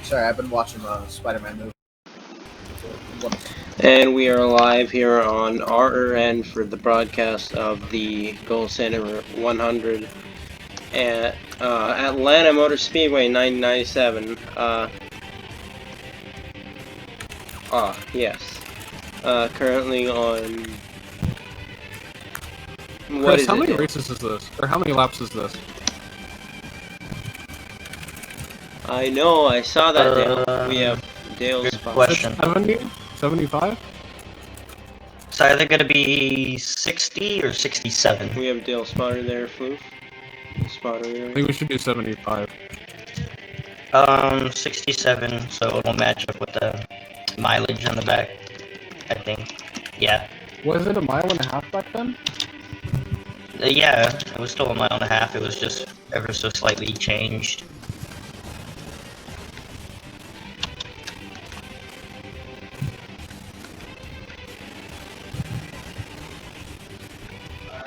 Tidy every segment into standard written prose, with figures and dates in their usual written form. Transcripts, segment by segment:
Sorry, I've been watching the Spider-Man movie. And we are live here on RRN for the broadcast of the Gold Center 100 at Atlanta Motor Speedway 1997. Yes. Currently on. Chris, how many races is this? Or how many laps is this? I know, I saw that, Dale. We have Dale's question. 70? 75? It's either going to be 60 or 67. We have Dale spotter there, Floof. Spotter here. I think we should do 75. 67, so it'll match up with the mileage on the back, I think. Yeah. Was it a mile and a half back then? Yeah, it was still a mile and a half. It was just ever so slightly changed.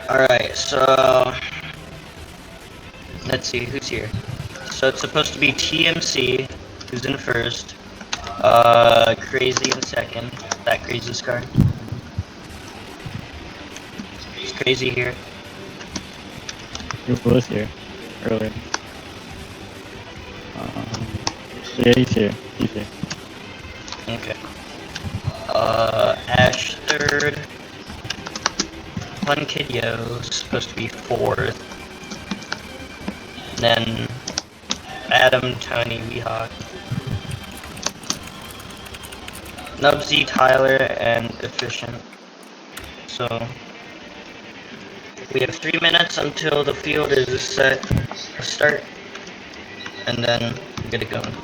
Alright, so let's see who's here. So it's supposed to be TMC, who's in first, Crazy in second, that Crazy's car. Is Crazy here? He was here earlier. Yeah, he's here. He's here. Okay. Ash third. One Kidyo supposed to be fourth. Then Adam, Tony, Weehawk. Nubsy, Tyler, and Efficient. So we have 3 minutes until the field is set to start, and then get it going.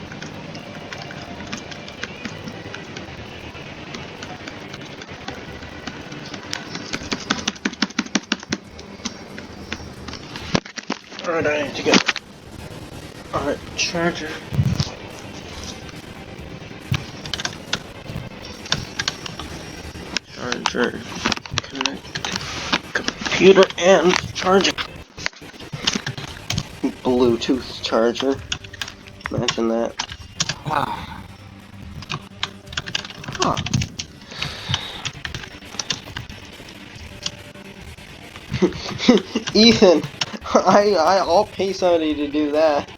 Alright, I need to get a charger. Charger. Connect computer and charger. Bluetooth charger. Imagine that. Huh. Ethan, I'll pay somebody to do that.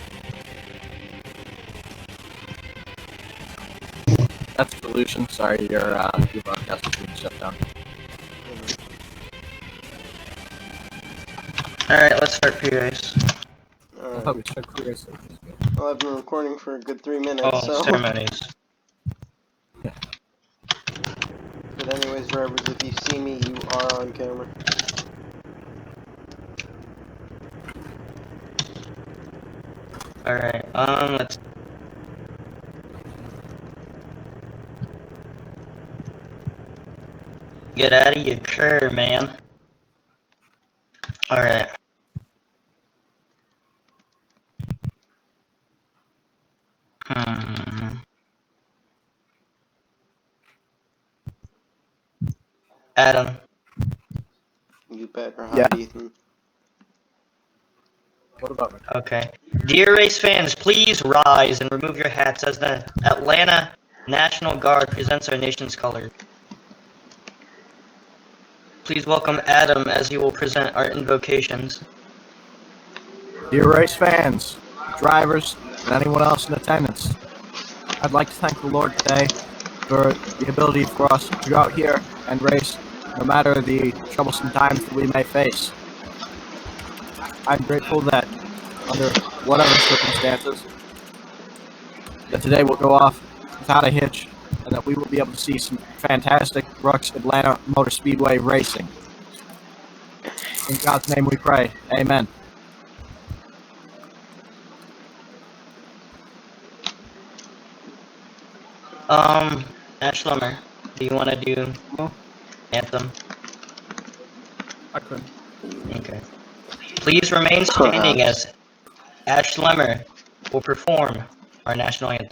That's the solution. Sorry, your broadcast is being shut down. Alright, let's start pre-race. I thought we started curious. Well, I've been recording for a good 3 minutes, Oh, so. ceremonies. But anyways, drivers, if you see me, you are on camera. Alright, let's... Get out of your car, man. Alright. Adam. You better hide, Ethan. What about me? Okay. Dear race fans, please rise and remove your hats as the Atlanta National Guard presents our nation's colors. Please welcome Adam as he will present our invocations. Dear race fans, drivers, and anyone else in attendance, I'd like to thank the Lord today for the ability for us to go out here and race, no matter the troublesome times that we may face. I'm grateful that, under whatever circumstances, that today will go off without a hitch, and that we will be able to see some fantastic Rucs Atlanta Motor Speedway racing. In God's name we pray. Amen. Ash Lummer, do you want to do Anthem? I couldn't. Okay. Please remain standing as Ash Lummer will perform our national anthem.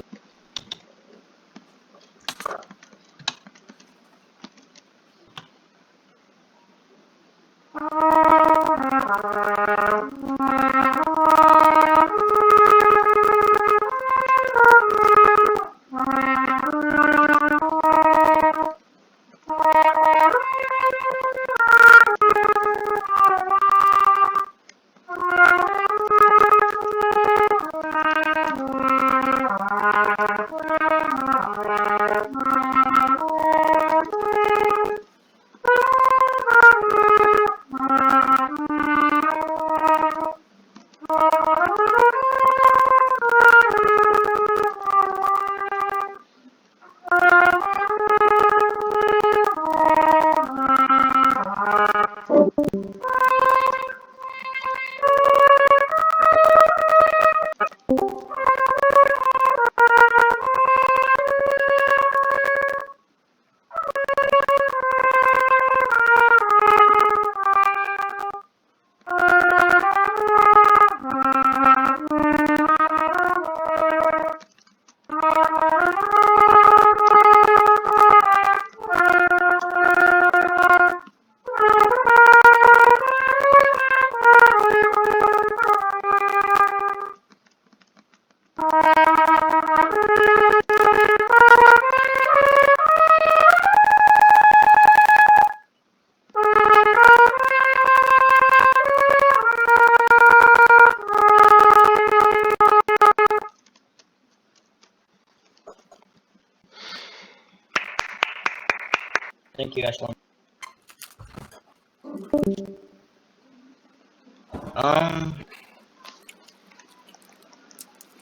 Thank you, Ashley.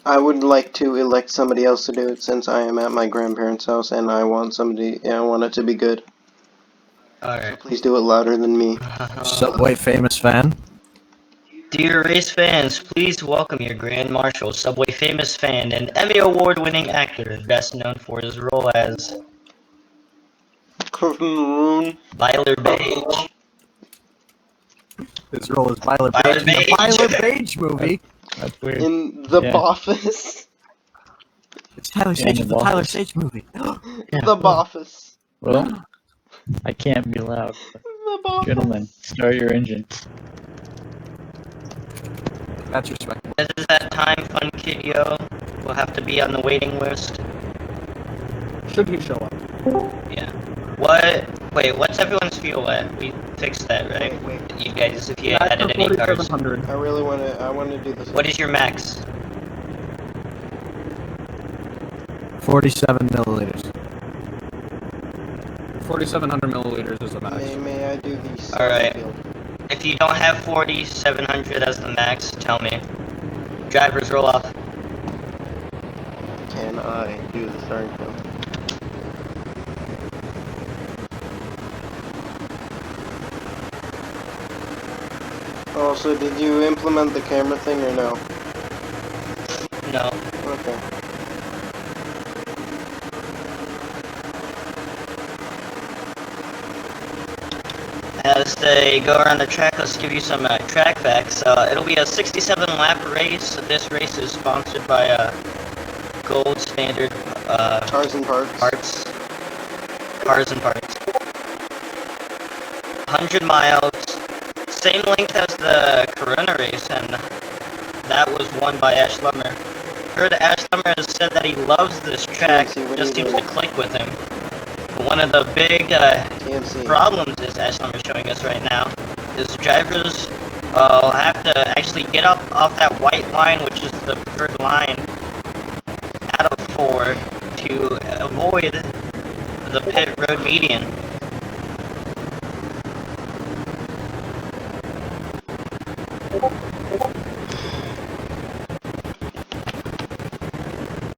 I would like to elect somebody else to do it since I am at my grandparents' house and I want I want it to be good. Alright. Please do it louder than me. Subway famous fan. Dear race fans, please welcome your Grand Marshal, Subway famous fan, and Emmy Award-winning actor, best known for his role as Byler Beige. His role is Byler Byler Page in the Page. Byler Page movie. That's weird. In the Yeah. Boffice. It's Tyler Yeah, Sage in in the the Tyler office. Sage movie. The Boffice. Well, I can't be loud. The Boffice. Gentlemen, start your engine. That's respectable. This is that time, Fun Kid Yo will have to be on the waiting list. Should he show up? Yeah. What? Wait, what's everyone's fuel at? We fixed that, right? Wait. You guys, if you Back added to any cars. 4700. I really want to. I want to do this. What is your max? 47 milliliters. 4700 milliliters is the max. May I do the Alright. field? If you don't have 4700 as the max, tell me. Drivers, roll off. Can I do the starting field? Also, did you implement the camera thing or no? No. Okay. As they go around the track, let's give you some track facts. It'll be a 67 lap race. This race is sponsored by Gold Standard Cars and parts. Cars and parts. 100 miles. Same length as the Corona race, and that was won by Ash Lummer. Heard Ash Lummer has said that he loves this track. TMC, what Just are you seems to doing? click with him. But one of the big TMC. problems is Ash Lummer showing us right now is drivers will have to actually get up off that white line, which is the preferred line out of 4 to avoid the pit road median.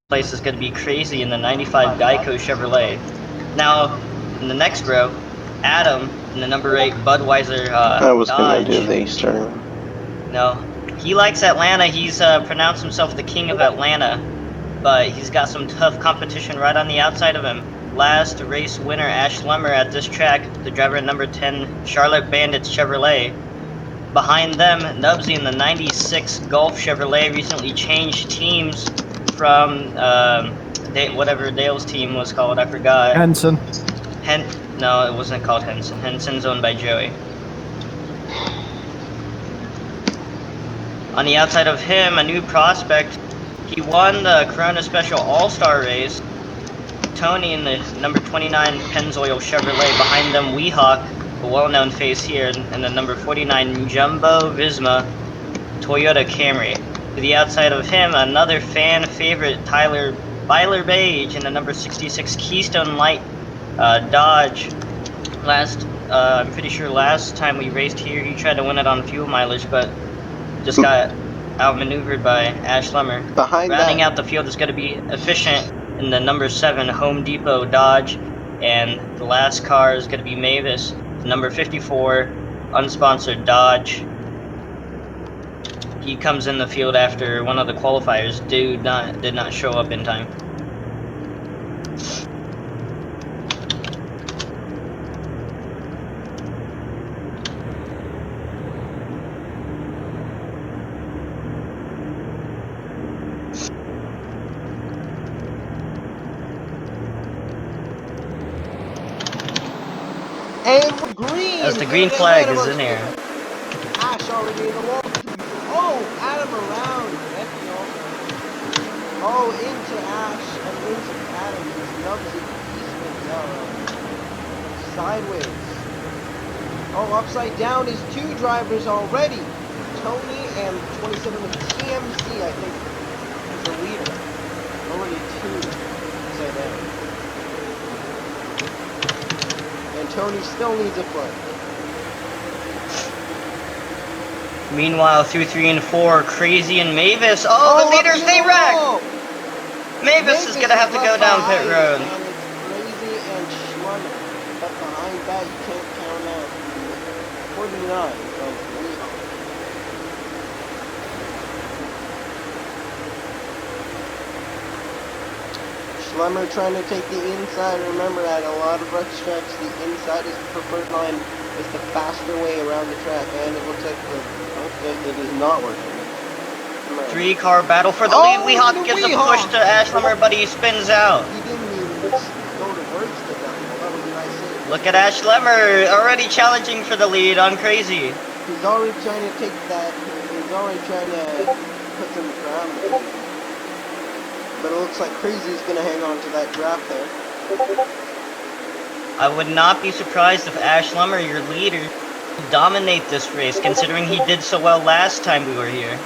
Place is going to be crazy in the 95 Geico Chevrolet. Now, in the next row, Adam in the number 8 Budweiser I was gonna Dodge. do the starting. No, he likes Atlanta. He's pronounced himself the king of Atlanta, but he's got some tough competition right on the outside of him. Last race winner Ash Lummer at this track, the driver at number 10 Charlotte Bandits Chevrolet. Behind them, Nubsy in the 96 Golf Chevrolet recently changed teams from whatever Dale's team was called, I forgot. Henson. No, it wasn't called Henson. Henson's owned by Joey. On the outside of him, a new prospect. He won the Corona Special All-Star race. Tony in the number 29 Pennzoil Chevrolet. Behind them, Weehawk, a well-known face here, and the number 49 Jumbo Visma Toyota Camry. To the outside of him, another fan favorite, Tyler Byler Beige in the number 66 Keystone Light Dodge. I'm pretty sure last time we raced here, he tried to win it on fuel mileage, but just got outmaneuvered by Ash Lemmer. Behind Rounding that, out the field is going to be Efficient in the number 7 Home Depot Dodge, and the last car is going to be Mavis, the number 54 unsponsored Dodge. He comes in the field after one of the qualifiers did not show up in time. and we're green. As the green Get flag ahead of is us. in here. Ash already in the wall. Oh, Adam around. Oh, into Ash and into Adam. He's Nubsy. He spins out. Sideways. Oh, upside down is 2 drivers already. Tony and 27 with TMC, I think, is the leader. Already 2 upside down. And Tony still needs a foot. Meanwhile, through 3 and 4, Crazy and Mavis. Oh, the leaders, they wrecked! Mavis is gonna have to go down pit road. And it's Crazy and Schlemmer. But behind that, you can't count out 49 of Weehawk. Schlemmer trying to take the inside. Remember, at a lot of Rucs tracks, the inside is the preferred line. It's the faster way around the track, and it looks like it is not working. 3-car battle for the lead. Weehawk gives a push to Ash Lemmer, but he spins out. He didn't even go to words to them. That was nice. Look at Ash Lemmer already challenging for the lead on Crazy. He's already trying to take that. He's already trying to put some ground there. But it looks like Crazy's gonna hang on to that draft there. I would not be surprised if Ash Lemmer, your leader, dominate this race, considering he did so well last time we were here.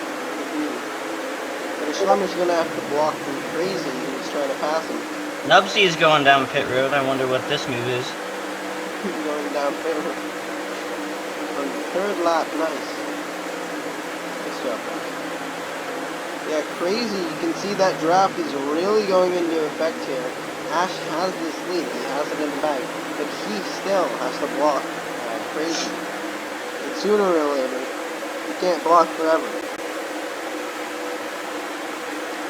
But Schlemmer's gonna have to block from Crazy, who's trying to pass him. Nubsy is going down pit road. I wonder what this move is. He's going down pit road. On the 3rd lap, nice. Good job, guys. Yeah, Crazy, you can see that draft is really going into effect here. Ash has this lead, he has it in the bag, but he still has to block Crazy. And sooner or later, you can't block forever.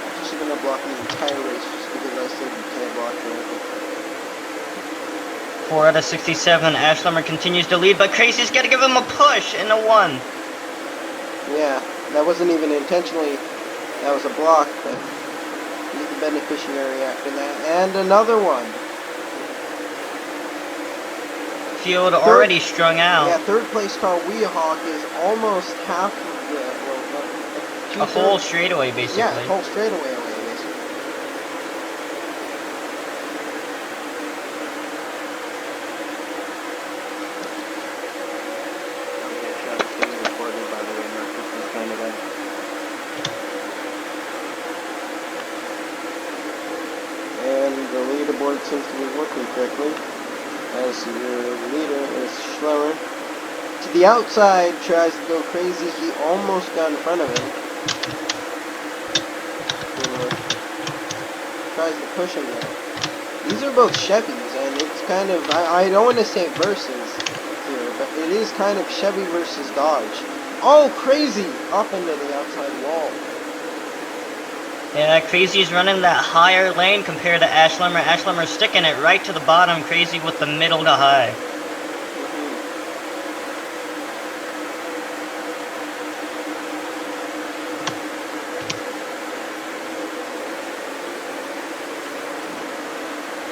I'm just gonna block the entire race just because I said you can't block forever. 4 out of 67. Ash Lemmer continues to lead, but Crazy's gonna give him a push in a 1. Yeah, that wasn't even intentionally, that was a block, but he's the beneficiary after that. And another one. Field already strung out. Yeah, 3rd place car Weehawk is almost half of the... A whole straightaway, basically. Yeah, a whole straightaway away, basically. And the leaderboard seems to be working correctly, as your leader is Schlemmer. To the outside, tries to go Crazy. He almost got in front of him. Tries to push him there. These are both Chevys, and it's kind of, I don't want to say versus here, but it is kind of Chevy versus Dodge. Oh, Crazy! Up into the outside wall. Yeah, Crazy's running that higher lane compared to Ash Lemmer. Ash Lemmer's sticking it right to the bottom. Crazy with the middle to high.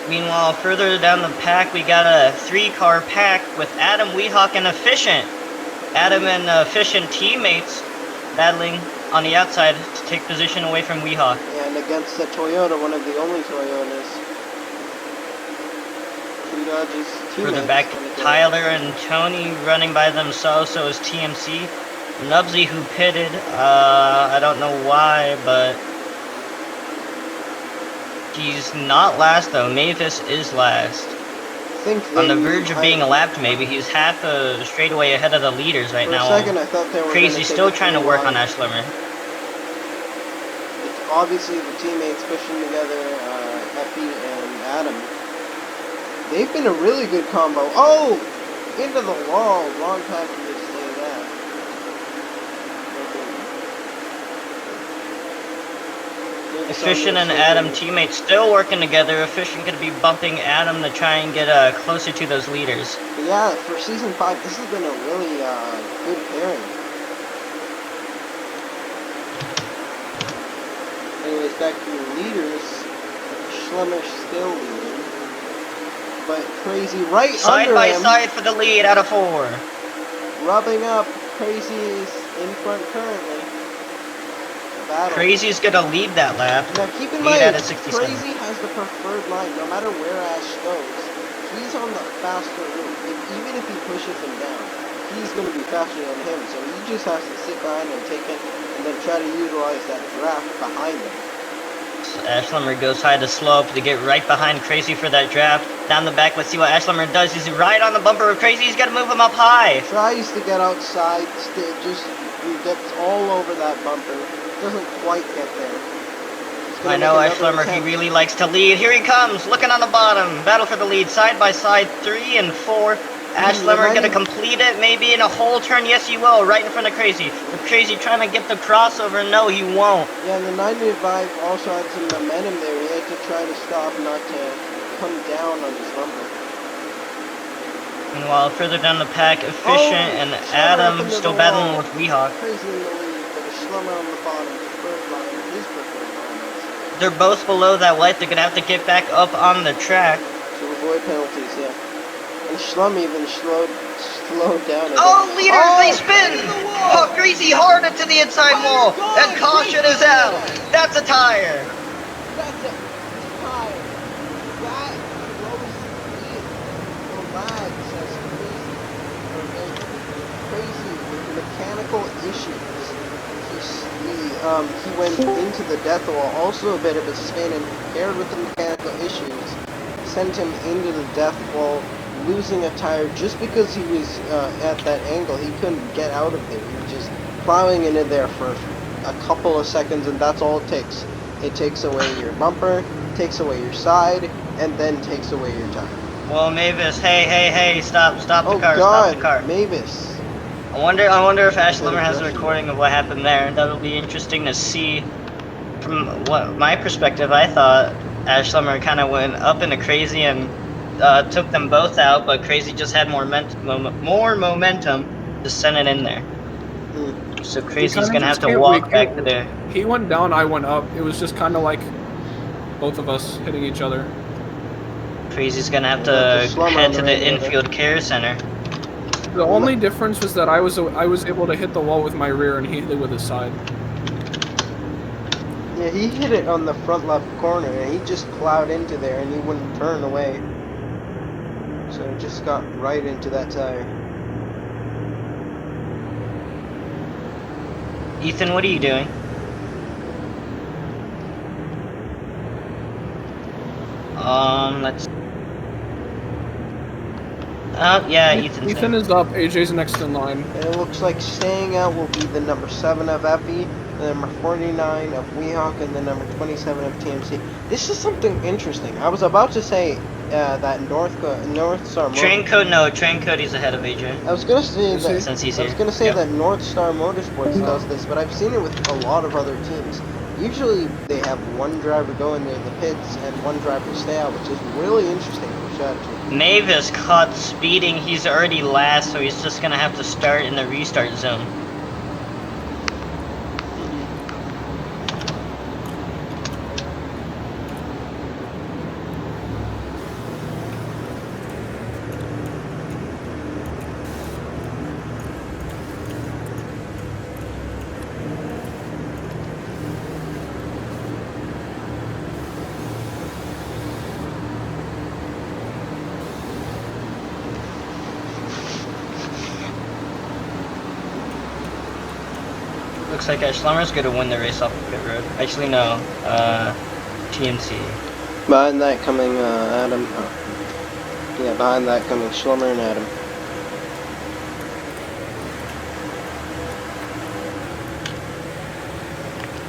Meanwhile, further down the pack, we got a 3-car pack with Adam, Weehawk, and Efficient. Adam and Efficient teammates battling on the outside to take position away from Weehawk. And against the Toyota, one of the only Toyotas. 2 Dodges, Further back, Tyler and Tony running by themselves, so is TMC. Nubsy, who pitted, I don't know why, but he's not last though. Mavis is last. On the verge of being lapped, maybe. He's half a straightaway ahead of the leaders right now. For a second, I thought they were Crazy's still trying to work on Ash Lemmer. obviously the teammates pushing together, Epi and Adam. They've been a really good combo. Oh! Into the wall. Wrong time for me to say that. Efficient and Adam teammates still working together. Efficient gonna be bumping Adam to try and get closer to those leaders. But yeah, for Season 5, this has been a really good pairing. Anyways, back to your leaders. Schlemmer still leading. But Crazy right Side under by him. side for the lead out of 4. Rubbing up. Crazy is in front currently. Battle. Crazy's gonna lead that lap. Now keep in Lead mind, out of 67. Crazy has the preferred line. No matter where Ash goes, he's on the faster route. Even if he pushes him down, he's going to be faster than him. So he just has to sit behind and take it, and then try to utilize that draft behind him. Ashlemmer goes high to slope to get right behind Crazy for that draft. Down the back, let's see what Ashlemmer does. He's right on the bumper of Crazy. He's got to move him up high. Tries to get outside, just gets all over that bumper. Doesn't quite get there. I know Ashlemmer, he really likes to lead. Here he comes, looking on the bottom. Battle for the lead, side by side, 3 and 4. Ashlemmer gonna complete it, maybe in a whole turn. Yes, he will, right in front of Crazy. But Crazy trying to get the crossover. No, he won't. Yeah, and the 95 also had some momentum there. He had to try to stop, not to come down on his bumper. Meanwhile, further down the pack, Efficient and Adam still battling with Weehawk. Crazy in the lead, but a Schlemmer on the bottom. Preferred line, his preferred line. They're both below that light. They're gonna have to get back up on the track. To avoid penalties, yeah. And Schlum even slowed down. Oh, leaders, they spin! Oh, Crazy hard into the inside wall, and caution is out. That's a tire. That's a tire. That blows the lag, says Crazy with mechanical issues. He went into the death wall, also a bit of a spin, and paired with the mechanical issues, sent him into the death wall, losing a tire just because he was at that angle. He couldn't get out of there. He was just plowing into there for a couple of seconds, and that's all it takes. It takes away your bumper, takes away your side, and then takes away your tire. Well, Mavis, hey, stop the car, God, stop the car. Mavis. I wonder if Ashlemmer has a recording of what happened there. That'll be interesting to see. From what my perspective, I thought Ashlemmer kind of went up into Crazy and took them both out, but Crazy just had more momentum to send it in there. So Crazy's gonna have to walk back to there. He went down, I went up. It was just kind of like both of us hitting each other. Crazy's gonna have to head to the infield care center. The only difference was that I was able to hit the wall with my rear and he hit it with his side. Yeah, he hit it on the front left corner, and he just plowed into there, and he wouldn't turn away. So he just got right into that tire. Ethan, what are you doing? Let's... Oh, yeah, Ethan is up, AJ's next in line. And it looks like staying out will be the number 7 of Epi, the number 49 of Weehawk, and the number 27 of TMC. This is something interesting. I was about to say that North Star... Train code he's ahead of AJ. I was gonna say that... Since he's here. I was gonna say that North Star Motorsports does this, but I've seen it with a lot of other teams. Usually they have one driver go into the pits and one driver stay out, which is really interesting for strategy. Mavis caught speeding. He's already last, so he's just gonna have to start in the restart zone. Looks like Ashlemmer's gonna win the race off the pit road. Actually, no. TMC. Behind that coming Adam. Yeah, behind that coming Schlemmer and Adam.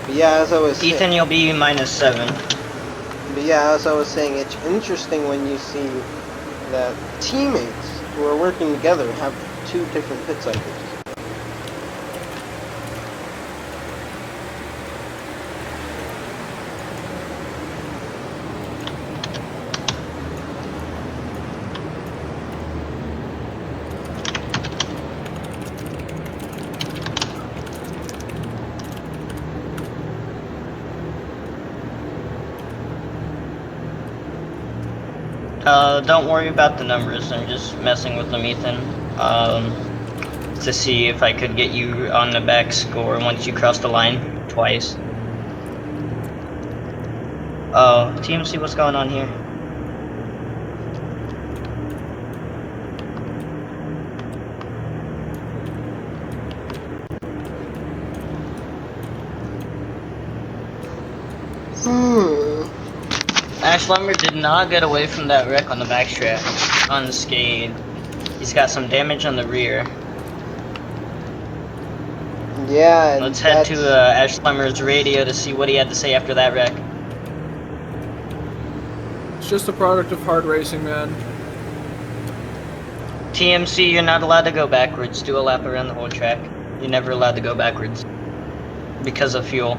But yeah, as I was saying, Ethan, you'll be -7. but yeah, as I was saying, it's interesting when you see that teammates who are working together have two different pit cycles. Don't worry about the numbers. I'm just messing with them, Ethan. To see if I could get you on the back score once you cross the line twice. Oh, TMC, what's going on here? Ash Lumber did not get away from that wreck on the backstretch unscathed. He's got some damage on the rear. Yeah, and Let's head to Ash Lumber's radio to see what he had to say after that wreck. It's just a product of hard racing, man. TMC, you're not allowed to go backwards. Do a lap around the whole track. You're never allowed to go backwards. Because of fuel.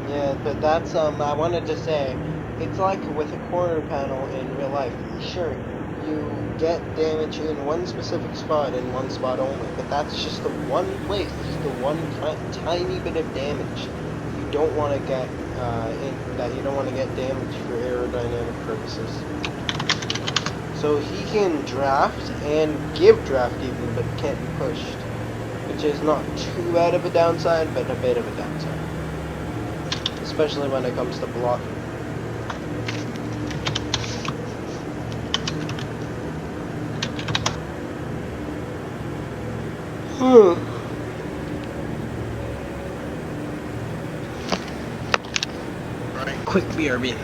Yeah, but that's I wanted to say, it's like with a quarter panel in real life. Sure, you get damage in one specific spot and one spot only, but that's just the one place, just the one tiny bit of damage you don't want to get you don't want to get damage for aerodynamic purposes. So he can draft and give draft even, but can't be pushed, which is not too bad of a downside, but a bit of a downside. Especially when it comes to blocking. Alright, quick BRB.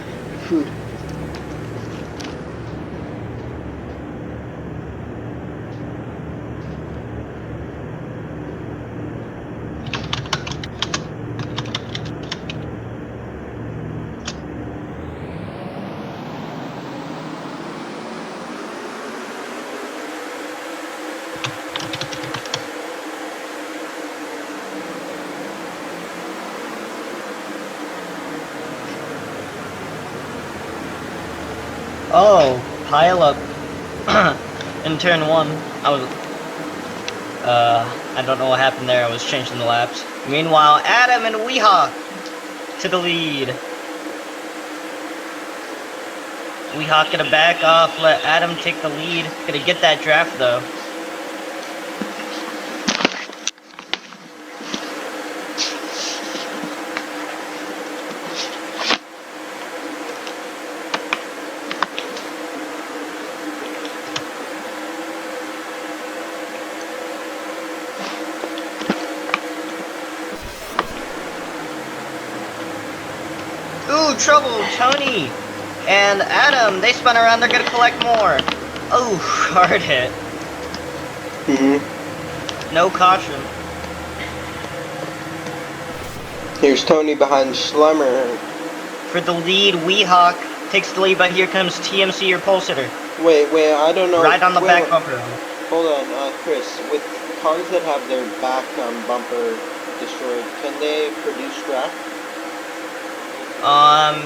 Oh, pile up. In turn 1, I don't know what happened there. I was changing the laps. Meanwhile, Adam and Weehawk to the lead. Weehawk gonna back off, let Adam take the lead. Gonna get that draft though. Ooh, trouble! Tony and Adam, they spun around, they're gonna collect more. Oh, hard hit. No caution. Here's Tony behind Schlemmer. For the lead, Weehawk takes the lead, but here comes TMC, your pole sitter. Wait, I don't know. Right on the back bumper. Hold on, Chris. With cars that have their back bumper destroyed, can they produce draft?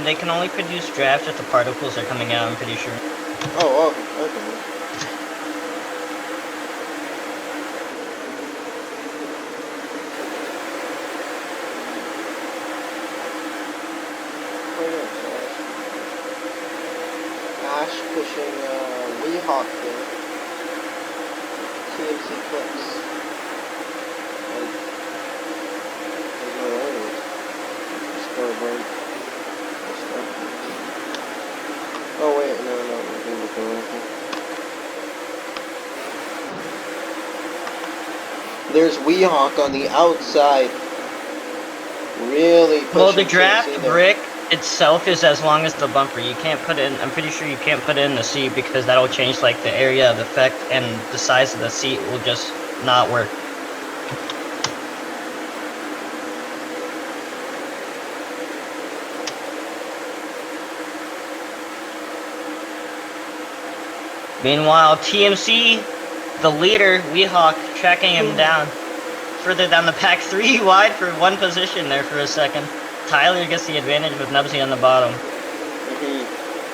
They can only produce draft if the particles are coming out, I'm pretty sure. Oh, okay. Ash pushing Weehawk there. TMC clips. There's no earnings. Scoreboard. Oh wait, no, we're doing the thing. There's Weehawk on the outside. Really pushing. Well, the draft brick itself is as long as the bumper. You can't put in, I'm pretty sure you can't put in the seat because that'll change like the area of effect and the size of the seat will just not work. Meanwhile, TMC, the leader, Weehawk, tracking him down. Further down the pack, 3 wide for one position there for a second. Tyler gets the advantage with Nubsy on the bottom.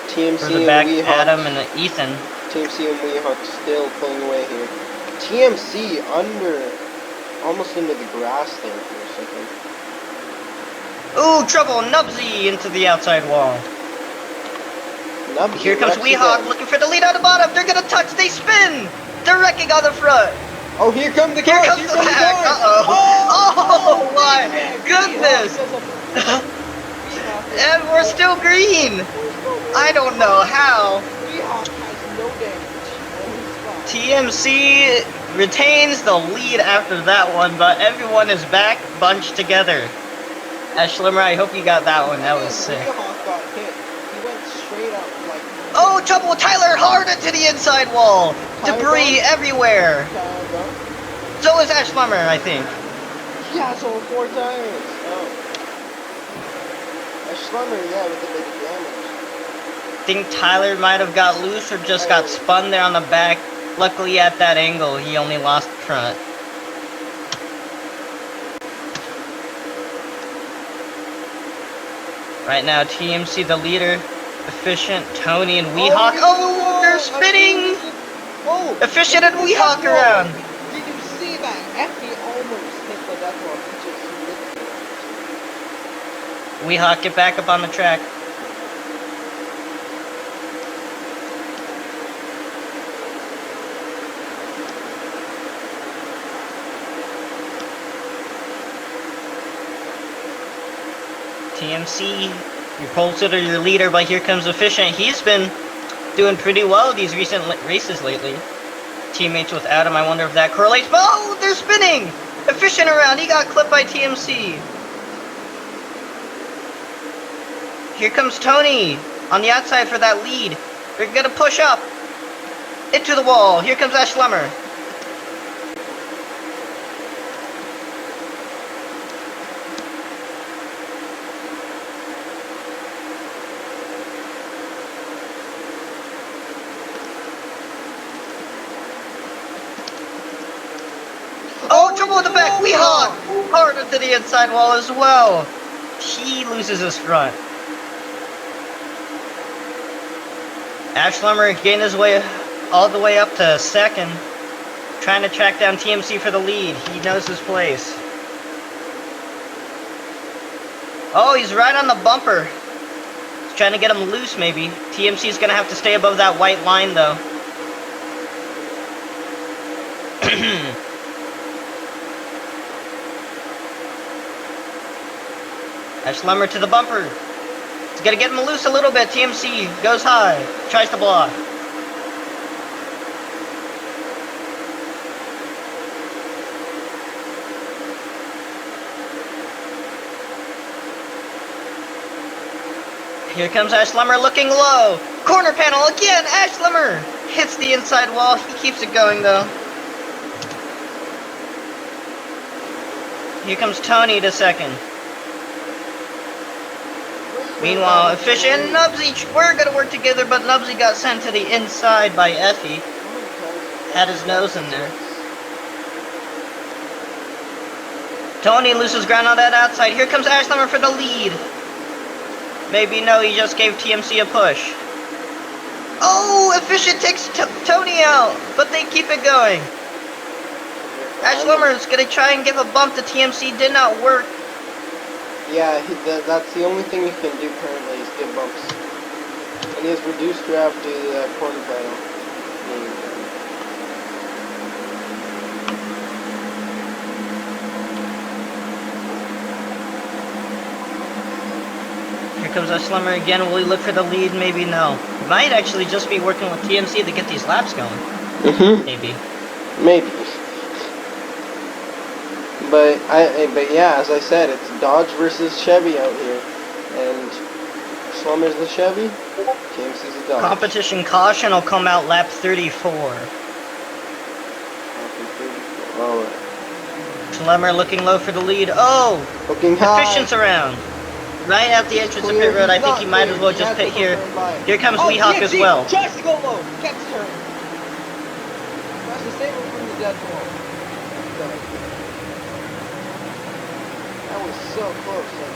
TMC Further back, and Weehawk. Adam and Ethan. TMC and Weehawk still pulling away here. TMC almost into the grass there for a second. Ooh, trouble! Nubsy into the outside wall. Nubsy Here comes wrecks Weehawk again. looking for the lead on the bottom. They're gonna touch. They spin. They're wrecking on the front. Oh, here come the Here cars! comes the pack. Uh-oh. Oh my goodness! And we're still green. I don't know how. Weehawk has no damage. TMC retains the lead after that one, but everyone is back bunched together. Ashlimmer, I hope you got that one. That was sick. Weehawk got hit. He went straight up like... Oh, trouble! Tyler hard into the inside wall. Debris everywhere. So is Ashlimmer, I think. He has over 4 tires. Oh. A Schlummer, yeah, with the big damage. I think Tyler might have got loose or just got spun there on the back. Luckily at that angle, he only lost the front. Right now, TMC the leader, Efficient, Tony, and Weehawk. Oh, they're spinning! Oh! Efficient and Weehawk around. Did you see that? Effie almost hit the death wall. He just Weehawk, get back up on the track. TMC, your pole sitter, your leader, but here comes Efficient. He's been doing pretty well these recent races lately. Teammates with Adam, I wonder if that correlates. Oh, they're spinning! Efficient around, he got clipped by TMC. Here comes Tony on the outside for that lead. They're gonna push up into the wall. Here comes Ashlimmer. Oh, trouble with the back. Weehawk hard into the inside wall as well. He loses his front. Ashlimmer gained his way all the way up to second, trying to track down TMC for the lead. He knows his place. Oh, he's right on the bumper. He's trying to get him loose, maybe. TMC's gonna have to stay above that white line, though. Ashlimmer to the bumper. He's gonna get him loose a little bit. TMC goes high. Tries to block. Here comes Ashlimmer looking low. Corner panel again. Ashlimmer hits the inside wall. He keeps it going though. Here comes Tony to second. Meanwhile, Efficient and Nubsy were going to work together, but Nubsy got sent to the inside by Effie. Had his nose in there. Tony loses ground on that outside. Here comes Ashlimmer for the lead. Maybe no, he just gave TMC a push. Oh, Efficient takes Tony out, but they keep it going. Ashlimmer is going to try and give a bump to TMC. Did not work. Yeah, that's the only thing he can do currently is give bumps. And he has reduced draft due to that corner panel. Here comes Ashlimmer again. Will he look for the lead? Maybe no. He might actually just be working with TMC to get these laps going. Maybe. Maybe. But yeah, as I said, it's Dodge versus Chevy out here, and Slummer's the Chevy, TMC's the Dodge. Competition caution will come out lap 34. Alright. Slummer looking low for the lead. Oh! Looking high. Efficient's around. Right at the entrance of pit road. I think he might as well just pit here. Here comes Weehawk as well. Tries to go low. Gets turned. disable from the death wall. That was so close. Like,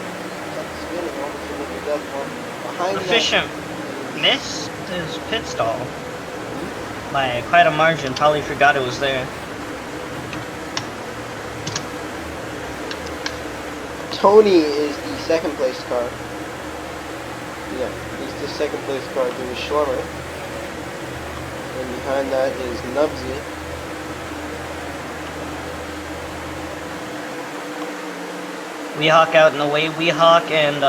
kept spinning almost into the death wall. Behind Efficient missed his pit stall by quite a margin. Probably forgot it was there. Tony is the second place car. Yeah, he's the second place car to Schlemmer. And behind that is Nubsy. Weehawk out in the way. Weehawk and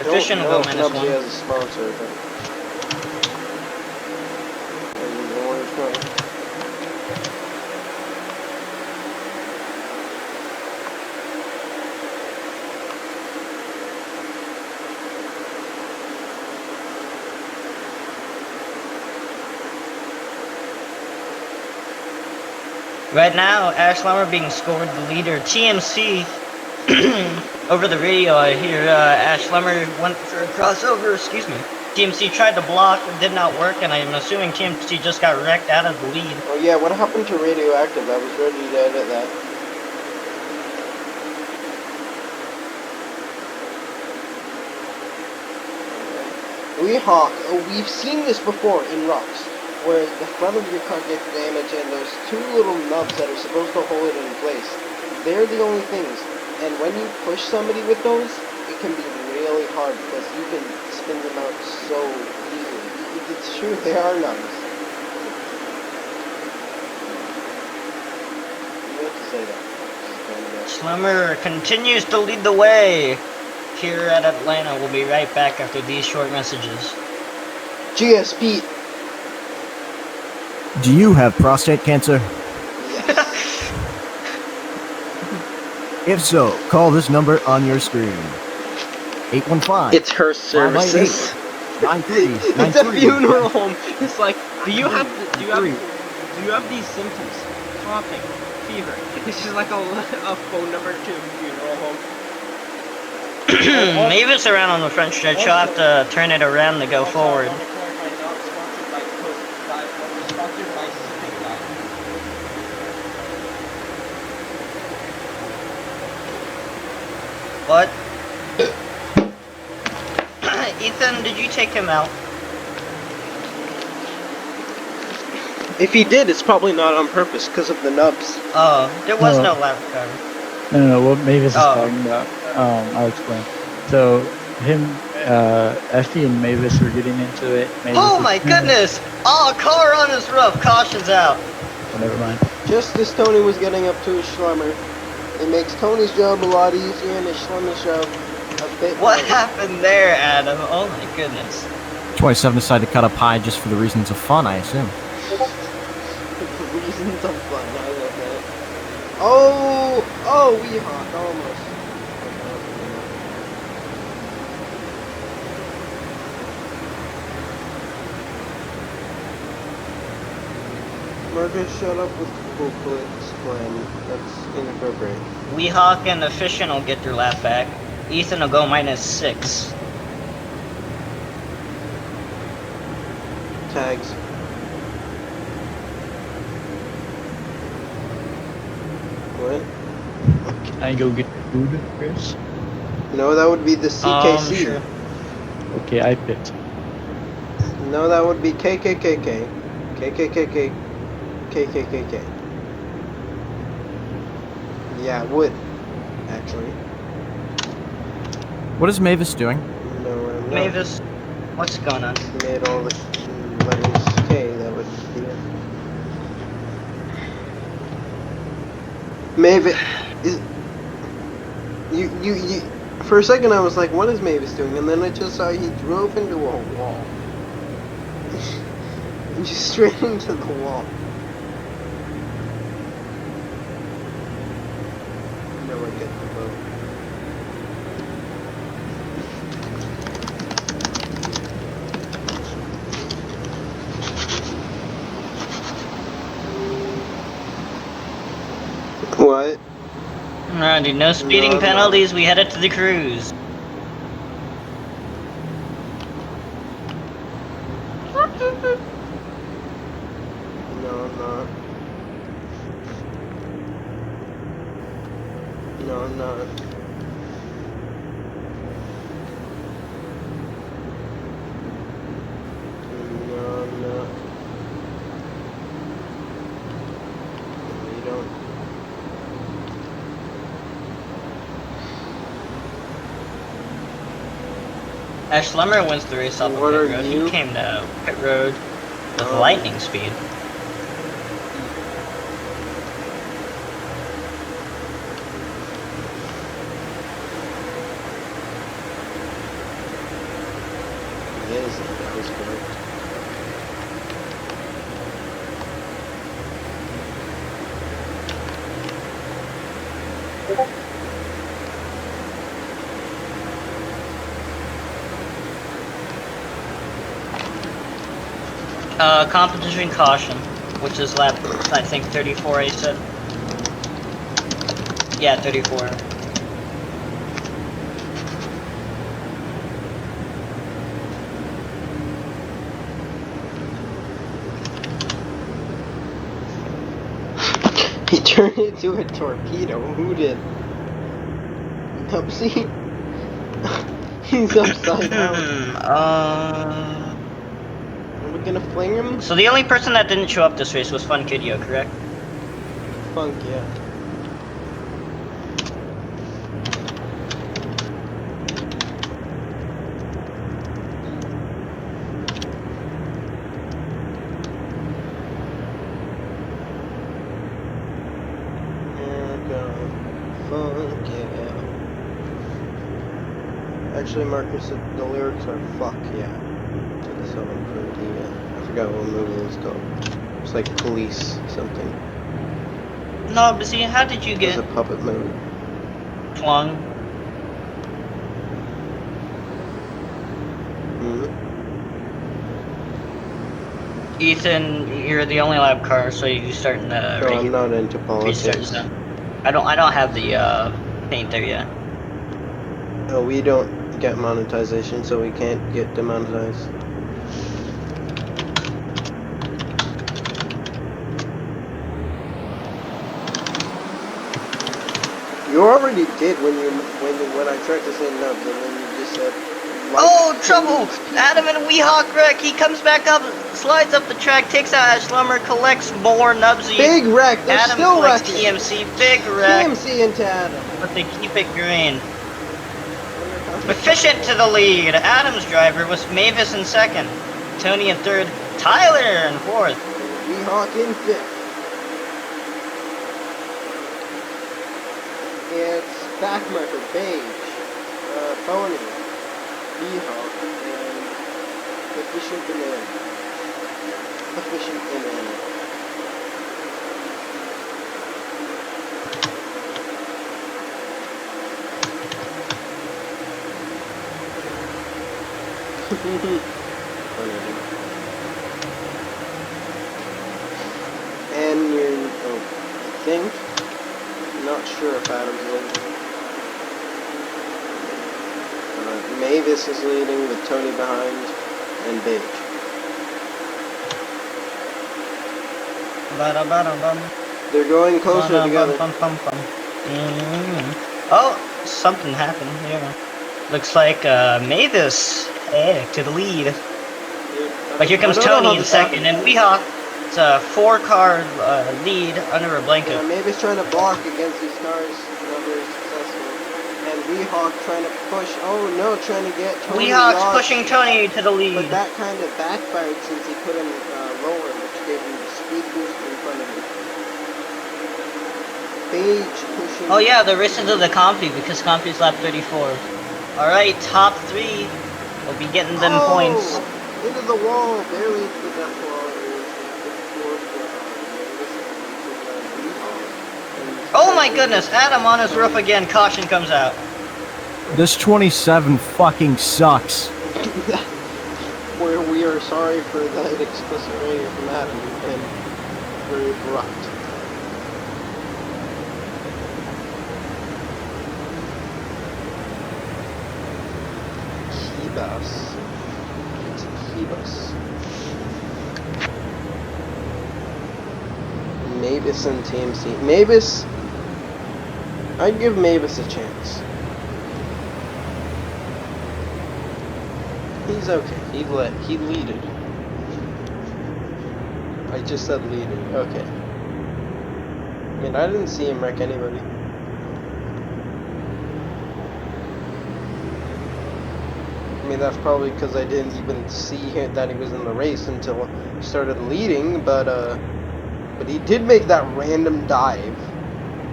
Efficient will go minus Nubsy one. has a sponsor, but... And the orange car. Right now, Ash Lummer being scored the leader. TMC, over the radio, I hear Ash Lummer went for a crossover, excuse me. TMC tried to block, it did not work, and I'm assuming TMC just got wrecked out of the lead. Oh yeah, what happened to Radioactive? I was ready to edit that. Weehawk, we've seen this before in Rucs, where the front of your car gets damaged and there's two little nubs that are supposed to hold it in place. They're the only things, and when you push somebody with those, it can be really hard because you can spin them out so easily. It's true, they are nubs. You have to say that. Slimmer continues to lead the way here at Atlanta. We'll be right back after these short messages. GSP. Do you have prostate cancer? Yes. If so, call this number on your screen. 815. It's her services. 9393. It's a funeral home. It's like, do you have these symptoms? Coughing, fever. It's just like a phone number to a funeral home. Mavis around on the front stretch. You'll have to turn it around to go forward. What? Ethan, did you take him out? If he did, it's probably not on purpose because of the nubs. Oh, there was No. no lap car. No, what Mavis is Oh. talking about, I'll explain. So, him, Effie and Mavis were getting into it. Mavis Oh was my kinda- goodness! Oh, car on his roof. Caution's out. Oh, never mind. Just as Tony was getting up to his Schlemmer, it makes Tony's job a lot easier and his Schlemmer's job a bit What harder. happened there, Adam? Oh my goodness. 27 decided to cut a pie just for the reasons of fun, I assume. Reasons of fun, I love that. Oh, Weehawk, almost. Marcus, shut up with Cool Clicks plan. That's inappropriate. Weehawk and Efficient will get their lap back. Ethan will go -6. Tags. What? Can I go get food, Chris? No, that would be the CKC. Sure. Okay, I pit. No, that would be KKKK. KKKK. KKKK. Yeah, it would. Actually. What is Mavis doing? No, I'm not. Mavis, what's going on? Made all the letters K, that would be it. Mavis is you for a second I was like, what is Mavis doing? And then I just saw he drove into a wall. Just straight into the wall. No, I get the vote. What? Alrighty, no speeding No, no. penalties. We headed to the cruise. No, I'm not. No, I'm not. No, I'm not. No, you don't. Ash Lemmer wins the race off What of are pit road. you? He came to pit road with Oh. lightning speed. Yes, that was correct. Competition caution, which is lap, I think, 34, I said. Yeah, 34. He turned into a torpedo. Who did? Nubsy? He's upside down. Are we gonna fling him? So the only person that didn't show up this race was Fun Kidyo, correct? Funk, yeah. Funk, yeah. Actually, Marcus said the lyrics are fuck, yeah. To the song for the, I forgot what movie it was called. It's like Police something. No, but see, how did you It get was a puppet movie. flung? Hmm. Ethan, you're the only lap car, so you start in the No, I'm not into restart politics. zone. I don't have the paint there yet. No, we don't get monetization, so we can't get demonetized. You already did when I tried to say nubs, and then you just said. Like, Oh, trouble! Adam and Weehawk wreck. He comes back up, slides up the track, takes out Ash Lummer, collects more Nubsy. Big wreck. They're Adam still collects wrecking. TMC, big wreck, TMC into Adam. but they keep it green. Efficient to the lead. Adam's driver was Mavis in second, Tony in third, Tyler in fourth. Weehawk in fifth. It's backmarker, beige, Tony, Weehawk, and efficient banana. Efficient banana. And you're, oh, I think, not sure if Adam's leading. Mavis is leading with Tony behind and Beige. They're going closer together. Oh, something happened. Yeah. Looks like Mavis to the lead. But here comes Tony in second, and Weehawk. It's a 4-car lead under a blanket. Yeah, Mavis trying to block against these cars, not very successful. And Weehawk trying to push. Oh no, trying to get Tony. Weehawk's lost. pushing Tony to the lead. But that kind of backfired since he put him lower, which gave him the speed boost in front of him. Beige pushing. Oh yeah, they're racing to the Compy because Compy's lap 34. Alright, top 3 will be getting them points. Into the wall, barely into the death wall. Oh my goodness, Adam on his roof again, caution comes out. This 27 fucking sucks. Where we are sorry for that explicit rating from Adam and very abrupt. Kibas. It's Kibas. Mavis and TMC. Mavis, I'd give Mavis a chance. He's okay. He leaded. I just said leaded. Okay. I mean, I didn't see him wreck anybody. I mean, that's probably because I didn't even see that he was in the race until he started leading, but he did make that random dive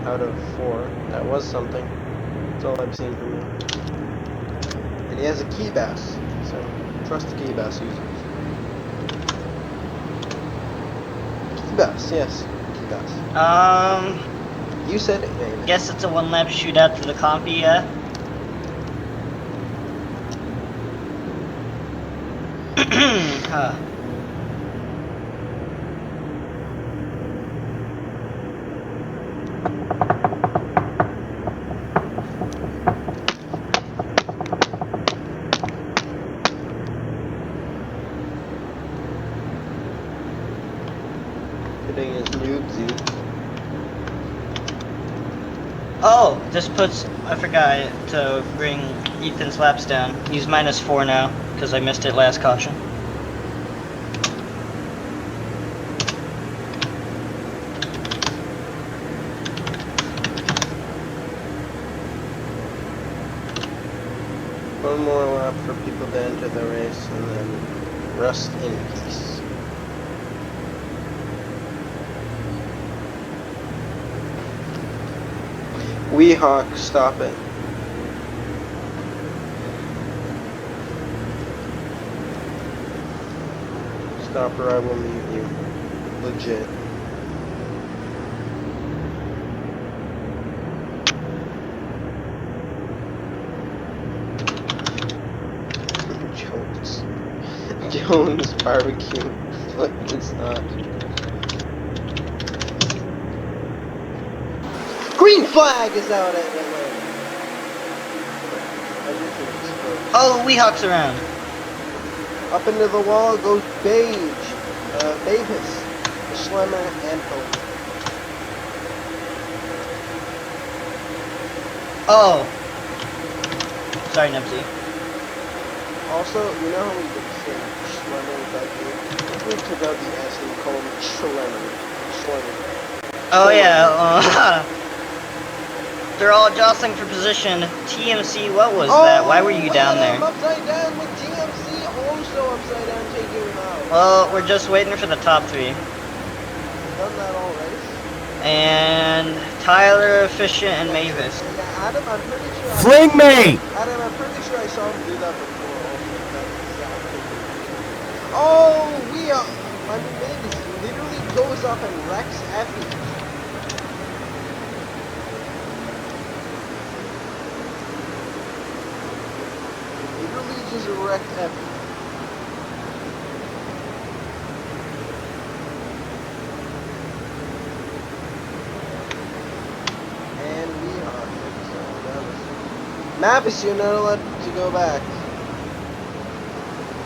out of 4. That was something. That's all I've seen from him. And he has a key bass, so trust the key bass users. Key bass, yes. Key bass. You said it, man. Guess it's a 1-lap shootout for the compy, yeah? Huh. Hitting his noobsy. Oh, this puts, I forgot to bring Ethan's laps down. He's -4 now, because I missed it last caution. One more lap for people to enter the race, and then rest in peace. Weehawk, stop it. Stop or I will mute you. Legit. Jones barbecue. Look, it's not. Green flag is out at Atlanta. Oh, Weehawk's around. Up into the wall goes Beige, Davis, Schlemmer, and Cody. Oh. Sorry, Nipsey. Also, you know how we did say Schlemmer back here? We took out the S and called him Schlemmer. Schlemmer. Oh yeah, they're all jostling for position. TMC, what was that? Why were you down there? I'm upside down with TMC, also upside down taking him out. Well, we're just waiting for the top 3. We've done that already. And Tyler, Efficient, and Mavis. And Adam, I'm pretty sure Fling me! Adam, I'm pretty sure I saw him do that before. Also, I mean, Mavis literally goes up and wrecks Effie. Literally just wrecked Effie. And we are. Mavis, you're not allowed to go back.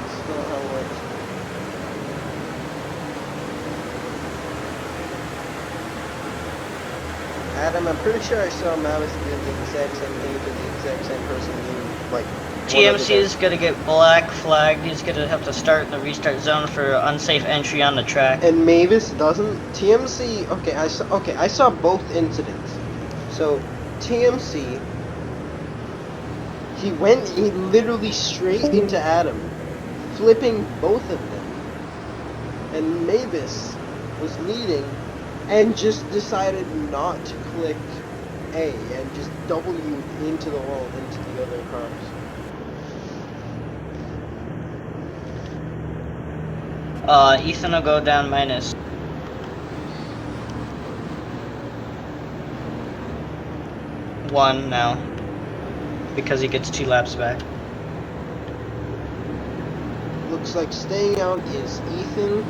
That's not how it works. Adam, I'm pretty sure I saw Mavis do the exact same thing to the exact same person doing, like, TMC is gonna get black flagged. He's gonna have to start in the restart zone for unsafe entry on the track. and Mavis doesn't. TMC, okay, I saw both incidents. So, TMC, he literally straight into Adam, flipping both of them. And Mavis was leading and just decided not to click A and just W into the wall into the other cars. Ethan will go down -1 now. Because he gets 2 laps back. Looks like staying out is Ethan.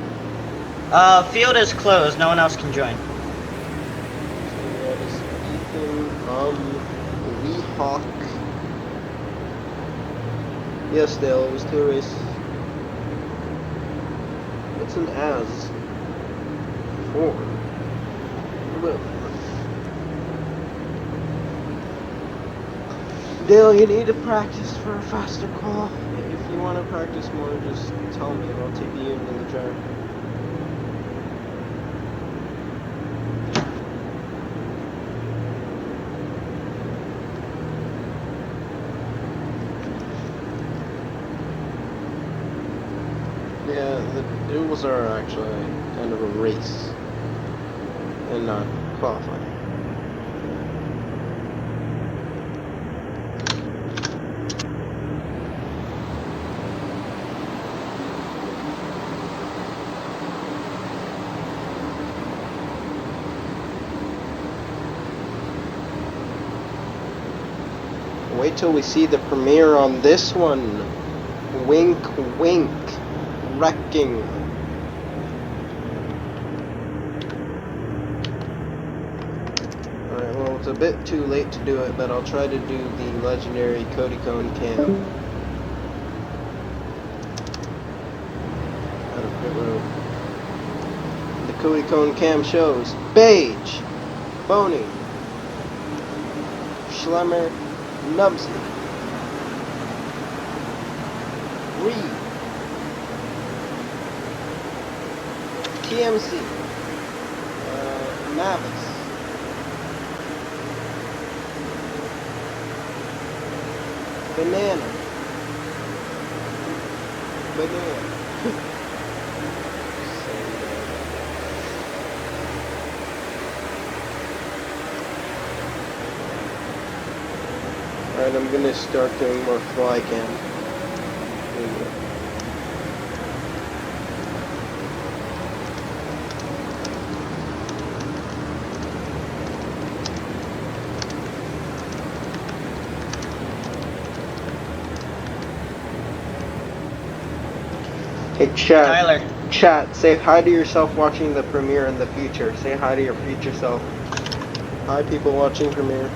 Field is closed. No one else can join. Staying out is Ethan, Weehawk. Yes, Dale, it was 2 races. What's an as? 4. Dale, you need to practice for a faster call. If you want to practice more, just tell me and I'll take you into the track. Yeah, the duels are actually kind of a race and not qualifying. Wait till we see the premiere on this one. Wink, wink. Wrecking. Alright, well, it's a bit too late to do it, but I'll try to do the legendary Cody Cone cam. Out of pit road. The Cody Cone cam shows Beige, Boney, Schlemmer, Nubsy, Reed, TMC, Mavis, Banana. Alright, I'm gonna start doing more fly cam. Hey chat, Tyler. Chat, say hi to yourself watching the premiere in the future. Say hi to your future self. Hi people watching premiere.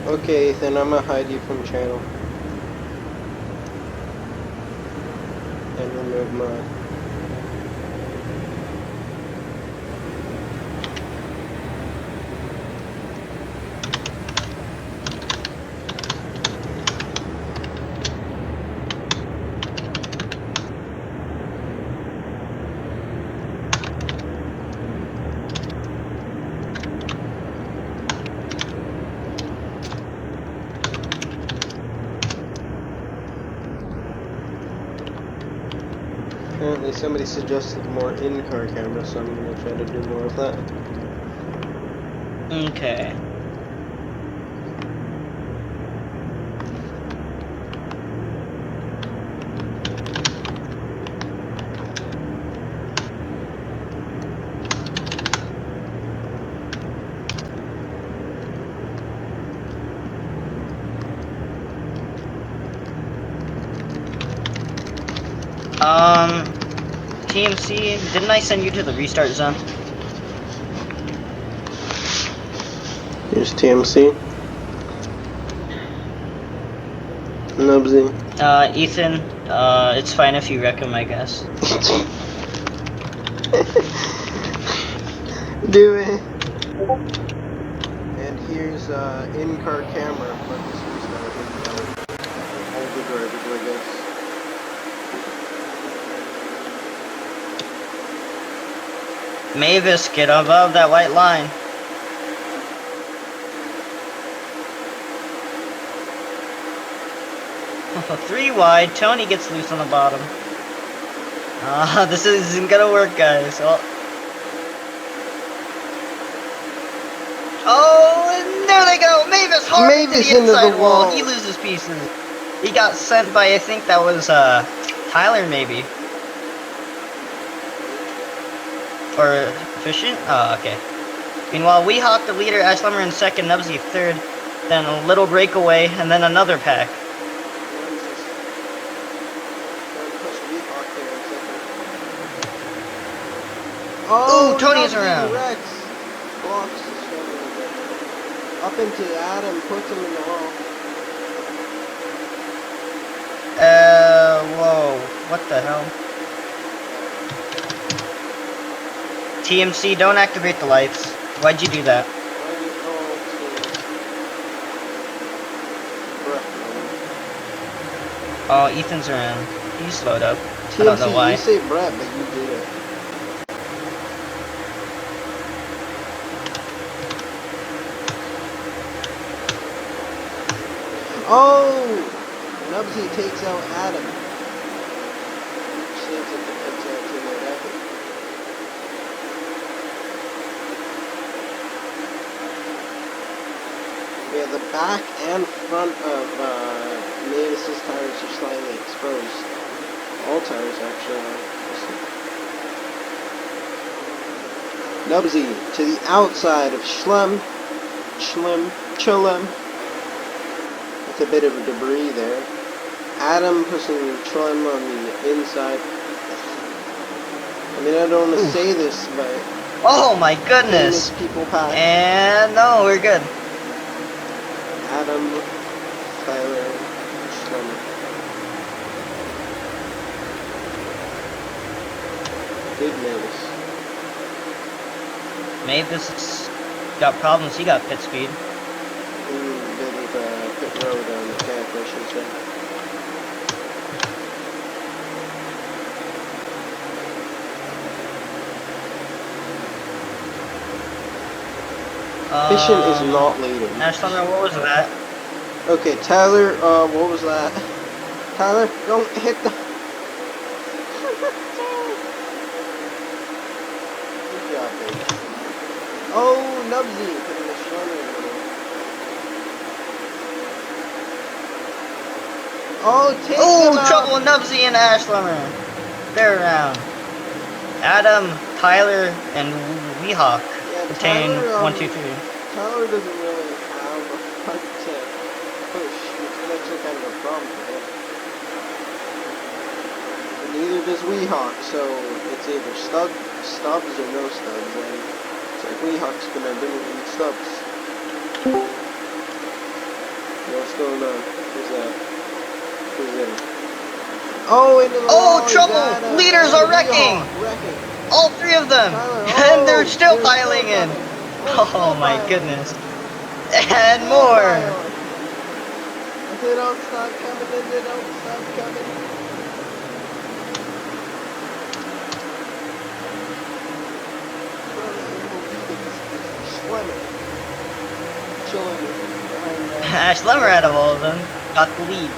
Okay, Ethan, I'm gonna hide you from channel. And remove mod. Apparently somebody suggested more in-car camera, so I'm gonna try to do more of that. Okay. TMC, didn't I send you to the restart zone? Here's TMC. Nubsy. Ethan, it's fine if you wreck him, I guess. Do it. And here's in-car camera for this restart. All the drivers, I guess. Mavis, get above that white line. Three wide, Tony gets loose on the bottom. This isn't gonna work, guys. Oh, and there they go! Mavis hard Mavis into the into the inside wall. wall. He loses pieces. He got sent by, I think that was, Tyler, maybe. Or Efficient? Oh, okay. Meanwhile, Weehawk the leader, Ashlemmer in second, Nubsy third, then a little breakaway, and then another pack. Oh, Ooh, Tony's Nubsy around. Rex blocks the shovel. Up into Adam, puts him in the wall. Whoa. What the hell? TMC, don't activate the lights. Why'd you do that? Oh, Ethan's around. He slowed up. I don't know TMC, why. you say Brett, but you did it. Oh! Nubsy takes out Adam. Saves it to takes out teammate Epic. Yeah, the back and front of Mavis's tires are slightly exposed. All tires actually are. Nubsy to the outside of Chlem. With a bit of debris there. Adam pushing Chlem on the inside. I mean, I don't want to say this, but Oh my goodness! famous people pass. And no, we're good. Adam, Tyler, Chlem. Good Mavis. Mavis got problems. He got pit speed. Bit of pit road on the camp, I should say. Fishing is not leading. Ashlammer, what was that? Okay, Tyler, what was that? Tyler, don't hit the... Good job, baby. Oh, Nubsy putting the shredder in there. Oh, take him Oh, out. trouble! Nubsy and Ashlammer. They're around. Adam, Tyler, and Weehawk Yeah, obtain Tyler, 1, 2, 3. Tyler doesn't really have a putt to push, which is actually kind of a problem for him. And neither does Weehawk, so it's either stubs or no stubs, and it's like Weehawk's gonna do it with stubs. What's going on? Who's that? Who's in? Oh, into the wall, he's trouble! Adam, Leaders and are wrecking! Wrecking. All 3 of them! Tyler, And they're still they're piling in! coming. Oh my Still goodness. piling. And Still more! piling. If they don't stop coming in, they don't stop coming. Chilling behind that. Ashlammer out of all of them got the lead.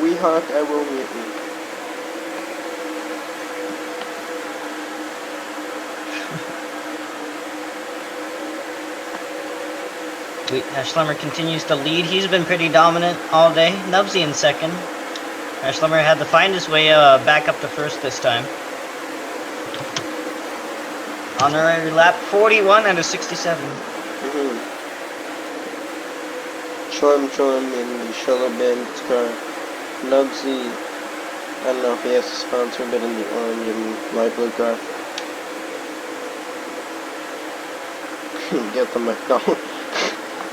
Weehawk, I will meet you. Ashlammer continues to lead. He's been pretty dominant all day. Nubsy in second. Ashlammer had to find his way back up to first this time. Honorary lap 41 out of 67. Chorm in the Shallow Bend car. Nubsy, I don't know if he has a sponsor, but in the orange and light blue car. Get the McDonald.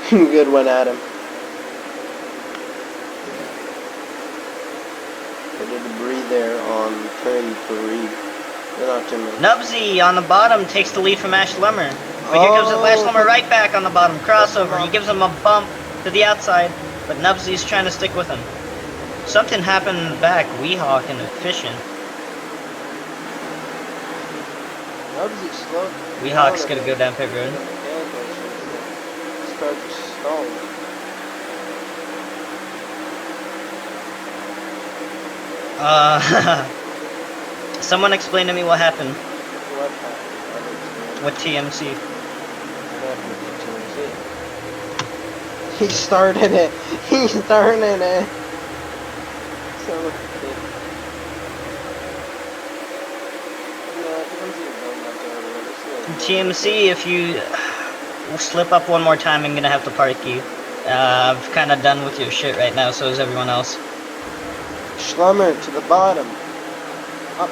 Good one, Adam. Bit of debris there on turn 3. Not too much. Nubsy on the bottom takes the lead from Ashlammer. But here comes Ashlammer right back on the bottom. Crossover. He gives him a bump to the outside, but Nubsy's trying to stick with him. Something happened in the back. Weehawk and Efficient. Nubsy slow. Weehawk's gonna go down pit road. Start to stall. Someone explain to me what happened What happened? with TMC. He started it. He started it. So TMC, if you slip up one more time, I'm gonna have to park you. I've kind of done with your shit right now, so is everyone else. Schlummer to the bottom. Up.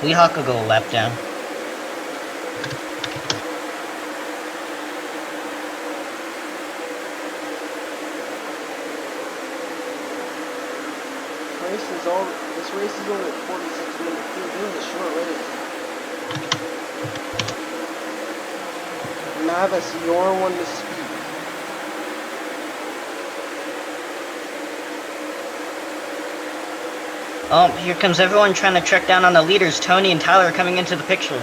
Weehawk will go a lap down. This race is only 46 minutes. This is a short race. Mavis, you're one to speak. Oh, here comes everyone trying to track down on the leaders. Tony and Tyler are coming into the picture.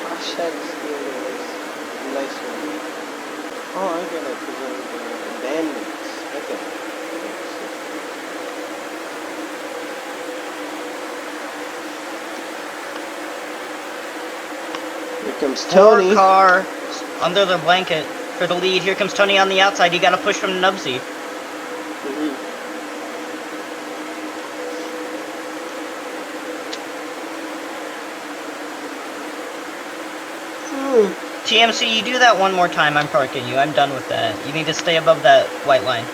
Hashtag steal the race. Nice one. Oh, I get it. Abandonments. Okay. Here comes Tony. 4 car under the blanket for the lead. Here comes Tony on the outside. You got to push from Nubsy. TMC, you do that one more time, I'm parking you. I'm done with that. You need to stay above that white line.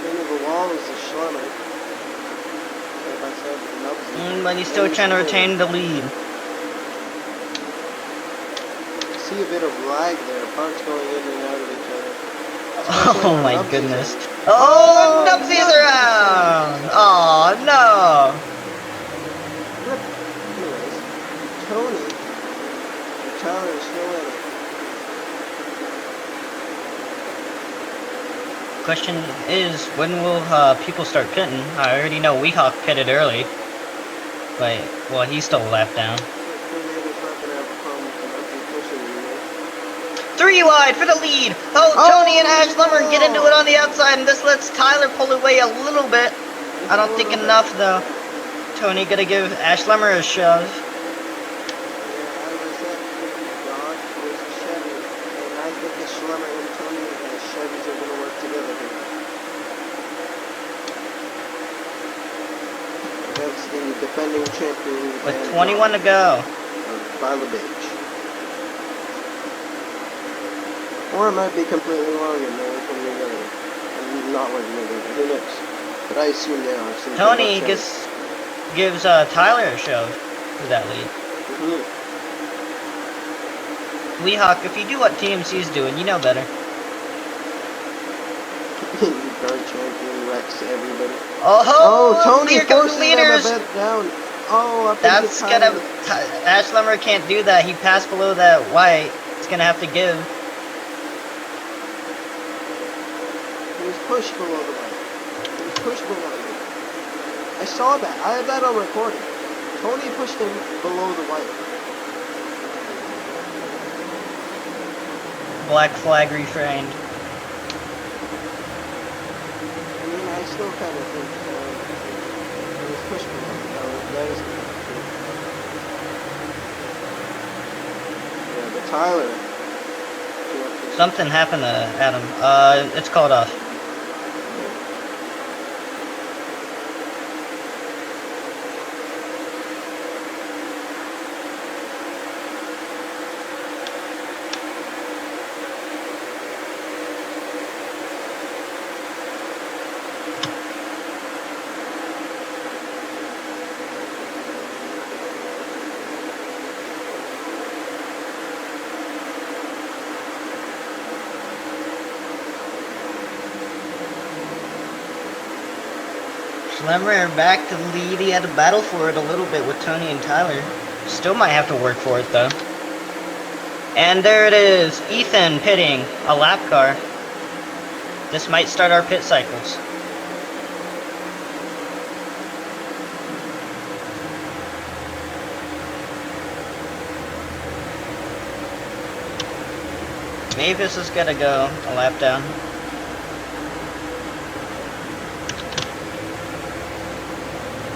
The wall is a Schlemmer. But he's still trying to retain the lead. See a bit of lag there. Parts going in and out of each other. Oh my goodness. Oh, Nubsy's around! Oh no! Anyways, Tony and Tyler are still in it. Question is, when will people start pitting? I already know Weehawk pitted early. But, well, he's still a lap down. 3 wide for the lead! Oh, Tony and Ash Lumber get into it on the outside, and this lets Tyler pull away a little bit. I don't think enough, though. Tony gonna give Ash Lumber a shove. Defending champion With 21 to go. By the beach. Or it might be completely wrong and they're working together. And not working together. Who knows? But I assume they are. Tony gives Tyler a shove for that lead. Weehawk, if you do what TMC's doing, you know better. Guard champion, Rucs, everybody. Oh, Tony here comes forcing leaders. them a bit down. Oh, up That's into gonna. Tyler. Ash Lumber can't do that. He passed below that white. It's gonna have to give. He was pushed below the white. He was pushed below the white. I saw that. I have that on recording. Tony pushed him below the white. Black flag refrained. I still kind of think it was pushed below. That is true. Yeah, but Tyler. Something happened to Adam. It's called off. Schlemmer back to the lead. He had to battle for it a little bit with Tony and Tyler. Still might have to work for it though. And there it is. Ethan pitting a lap car. This might start our pit cycles. Mavis is gonna go a lap down.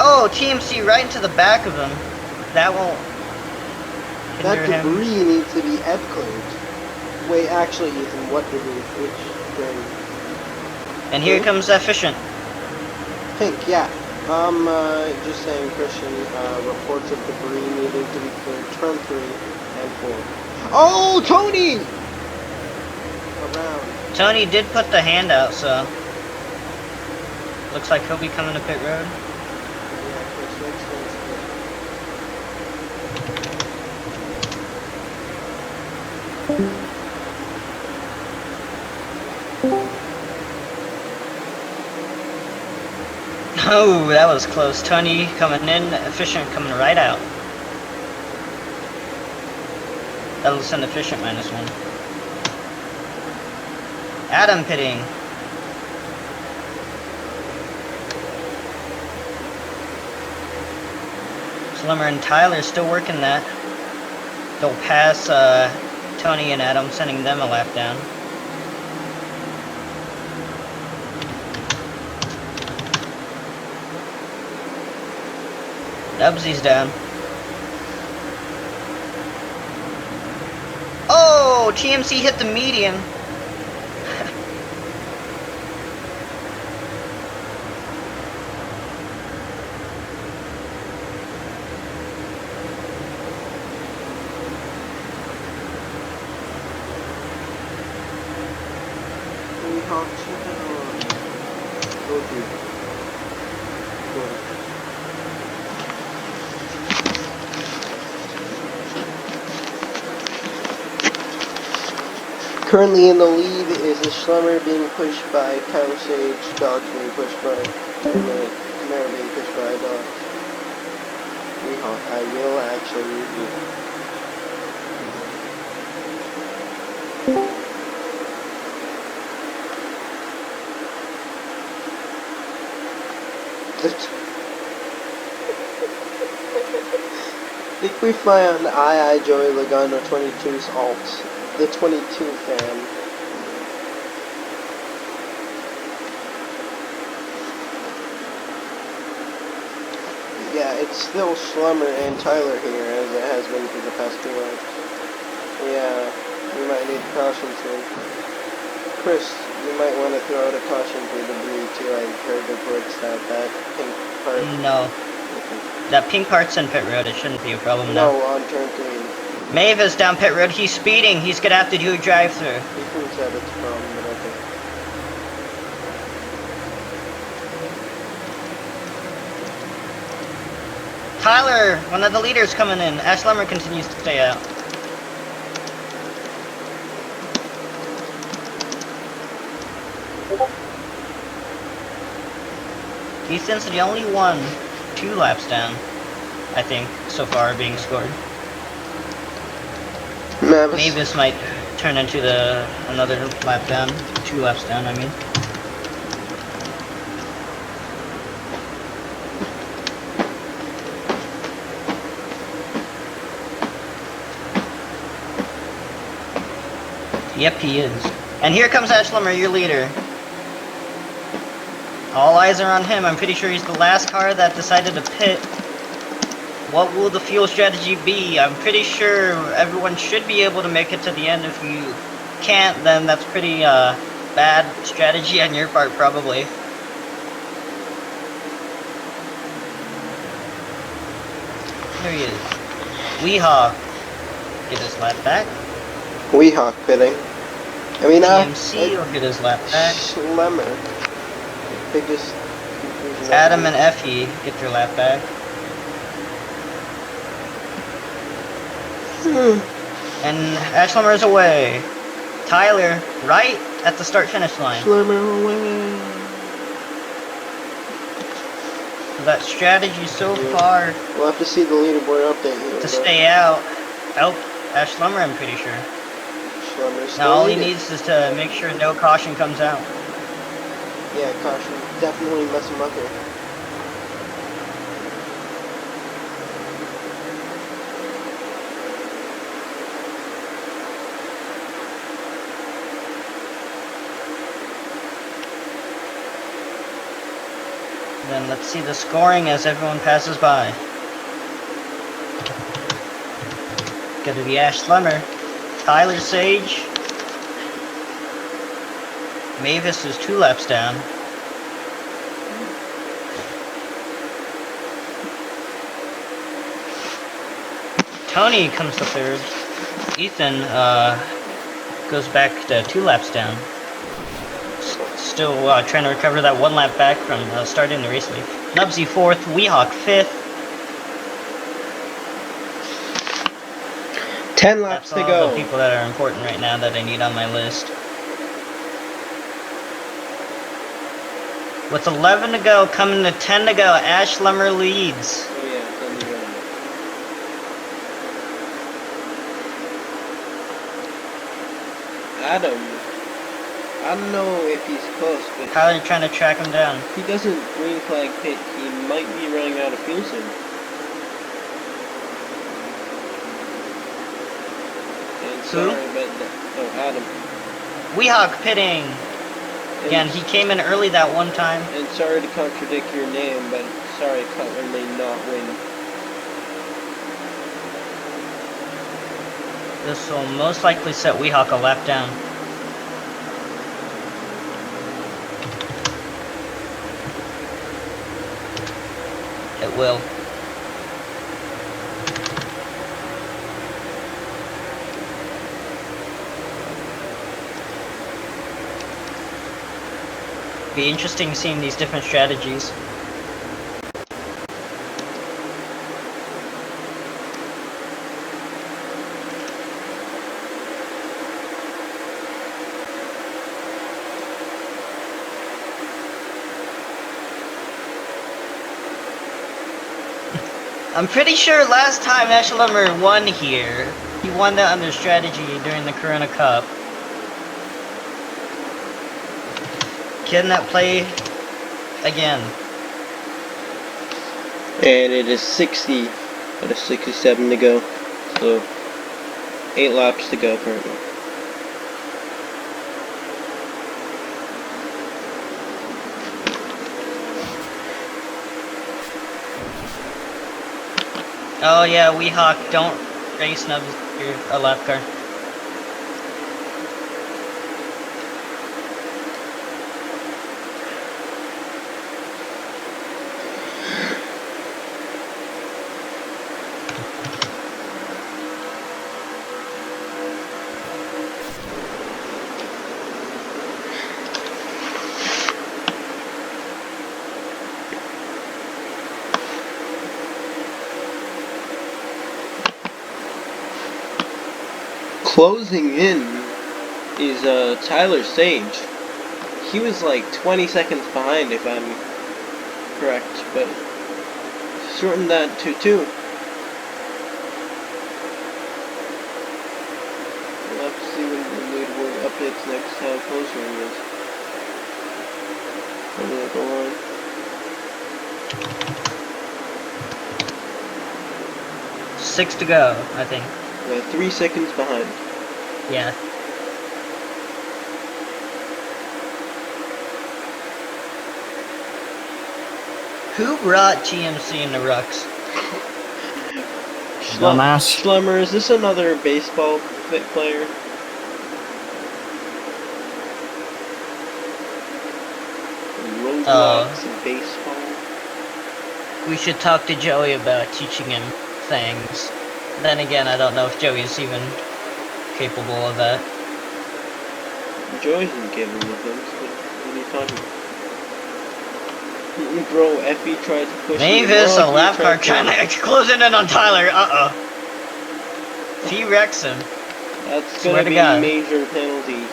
Oh, TMC right into the back of him. That won't That hinder him. debris needs to be cleared. Wait, actually, Ethan, what debris? Which drain? And here comes Efficient. Pink, yeah. Just saying, Christian, reports of debris needing to be cleared. Turn 3 and 4. Oh, Tony! Around. Tony did put the hand out, so looks like he'll be coming to pit road. Yeah, Chris, makes sense. Oh, that was close. Tony coming in, Efficient coming right out. That'll send Efficient -1. Adam pitting. Slimmer and Tyler still working that. They'll pass Tony and Adam, sending them a lap down. Dubsy's down. Oh, TMC hit the median. Currently in the lead is the Schlemmer being pushed by Tyler Sage, Dogs being pushed by Camaro being pushed by Dogs. I will actually read you. I think we fly on the II Joey Logano 22's alt. The 22 fan. Yeah, it's still Schlemmer and Tyler here, as it has been for the past 2 laps. Yeah, we might need caution soon. Chris, you might want to throw out a caution for debris too. I heard reports that pink part. No. That pink part's in pit road. It shouldn't be a problem now. No, on turn 3. Mavis down pit road. He's speeding. He's gonna have to do a drive-through. Ethan said it's a problem, but okay. Tyler, one of the leaders coming in. Ash Lemmer continues to stay out. Ethan's the only one 2 laps down, I think, so far being scored. Mavis might turn into another lap down, 2 laps down, I mean. Yep, he is. And here comes Ash Lemmer, your leader. All eyes are on him. I'm pretty sure he's the last car that decided to pit. What will the fuel strategy be? I'm pretty sure everyone should be able to make it to the end. If you can't, then that's pretty bad strategy on your part, probably. There he is. Weehawk. Get his lap back. Weehawk pitting. I mean, TMC will get his lap back. Schlemmer. Biggest confusion. Adam and Effie get your lap back. And Ash Lemmer is away. Tyler, right at the start-finish line. Schlemmer away. So that strategy so far We'll have to see the leaderboard update here. to stay out. Oh, Ash Lemmer, I'm pretty sure. Schlemmer's Now all he leading. needs is to make sure no caution comes out. Yeah, caution. Definitely mess him up here. Then let's see the scoring as everyone passes by. Gonna be Ash Lemmer, Tyler Sage, Mavis is 2 laps down, Tony comes to third. Ethan goes back to 2 laps down. Still trying to recover that 1 lap back from starting the race late. Nubsy 4th, Weehawk 5th. 10 laps That's to all go. the people that are important right now that I need on my list. With 11 to go, coming to 10 to go, Ash Lummer leads. Oh yeah, 10 to go. Adam, I don't know if he's close, but How are you trying to track him down? if he doesn't green flag pit, he might be running out of fuel soon. And sorry, but oh, Adam. Weehawk pitting. Again, he came in early that one time. And sorry to contradict your name, but sorry, Cutler may not win. This will most likely set Weehawk a lap down. It will. Be interesting seeing these different strategies. I'm pretty sure last time Ash Lummer won here, he won that under strategy during the Corona Cup. Can that play again? And it is 60 out of 67 to go. So 8 laps to go currently. Oh yeah, Weehawk, don't race Nubs, you're a lap car. Closing in is Tyler Sage. He was like 20 seconds behind if I'm correct, but shortened that to 2. We'll have to see when the leaderboard updates next how close he is. Over the line. Six to go, I think. 3 seconds behind. Yeah. Who brought TMC into Rucs? Dumbass. Schlummer, is this another baseball player? Roblox and baseball. We should talk to Joey about teaching him things. Then again, I don't know if Joey's even capable of that. Joey's been given with him, but what are you talking about? Bro, Effie tried to push Mavis, him. a lap car trying to closing in on Tyler. If he wrecks him. That's Swear gonna to be God. major penalties.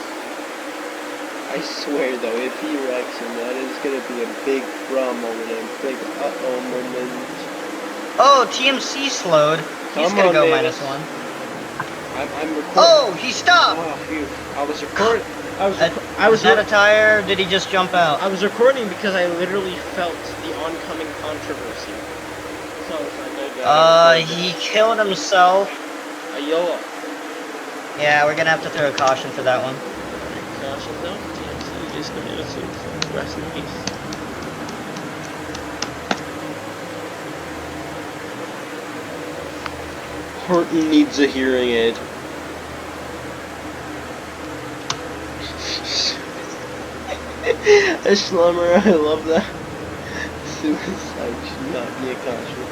I swear though, if he wrecks him, that is gonna be a big moment, a big moment. Oh, TMC slowed. He's Come gonna on, go Mavis. -1. I'm recording. Oh, he stopped! Oh, phew. I was recording. Was that a tire, or did he just jump out? I was recording because I literally felt the oncoming controversy. So I was like, I gotta record He killed himself. that. YOLO. Yeah, we're gonna have to throw a caution for that one. Caution though. TMC is committed to rest in peace. Horton needs a hearing aid. A slumber, I love that. Suicide should not be a caution.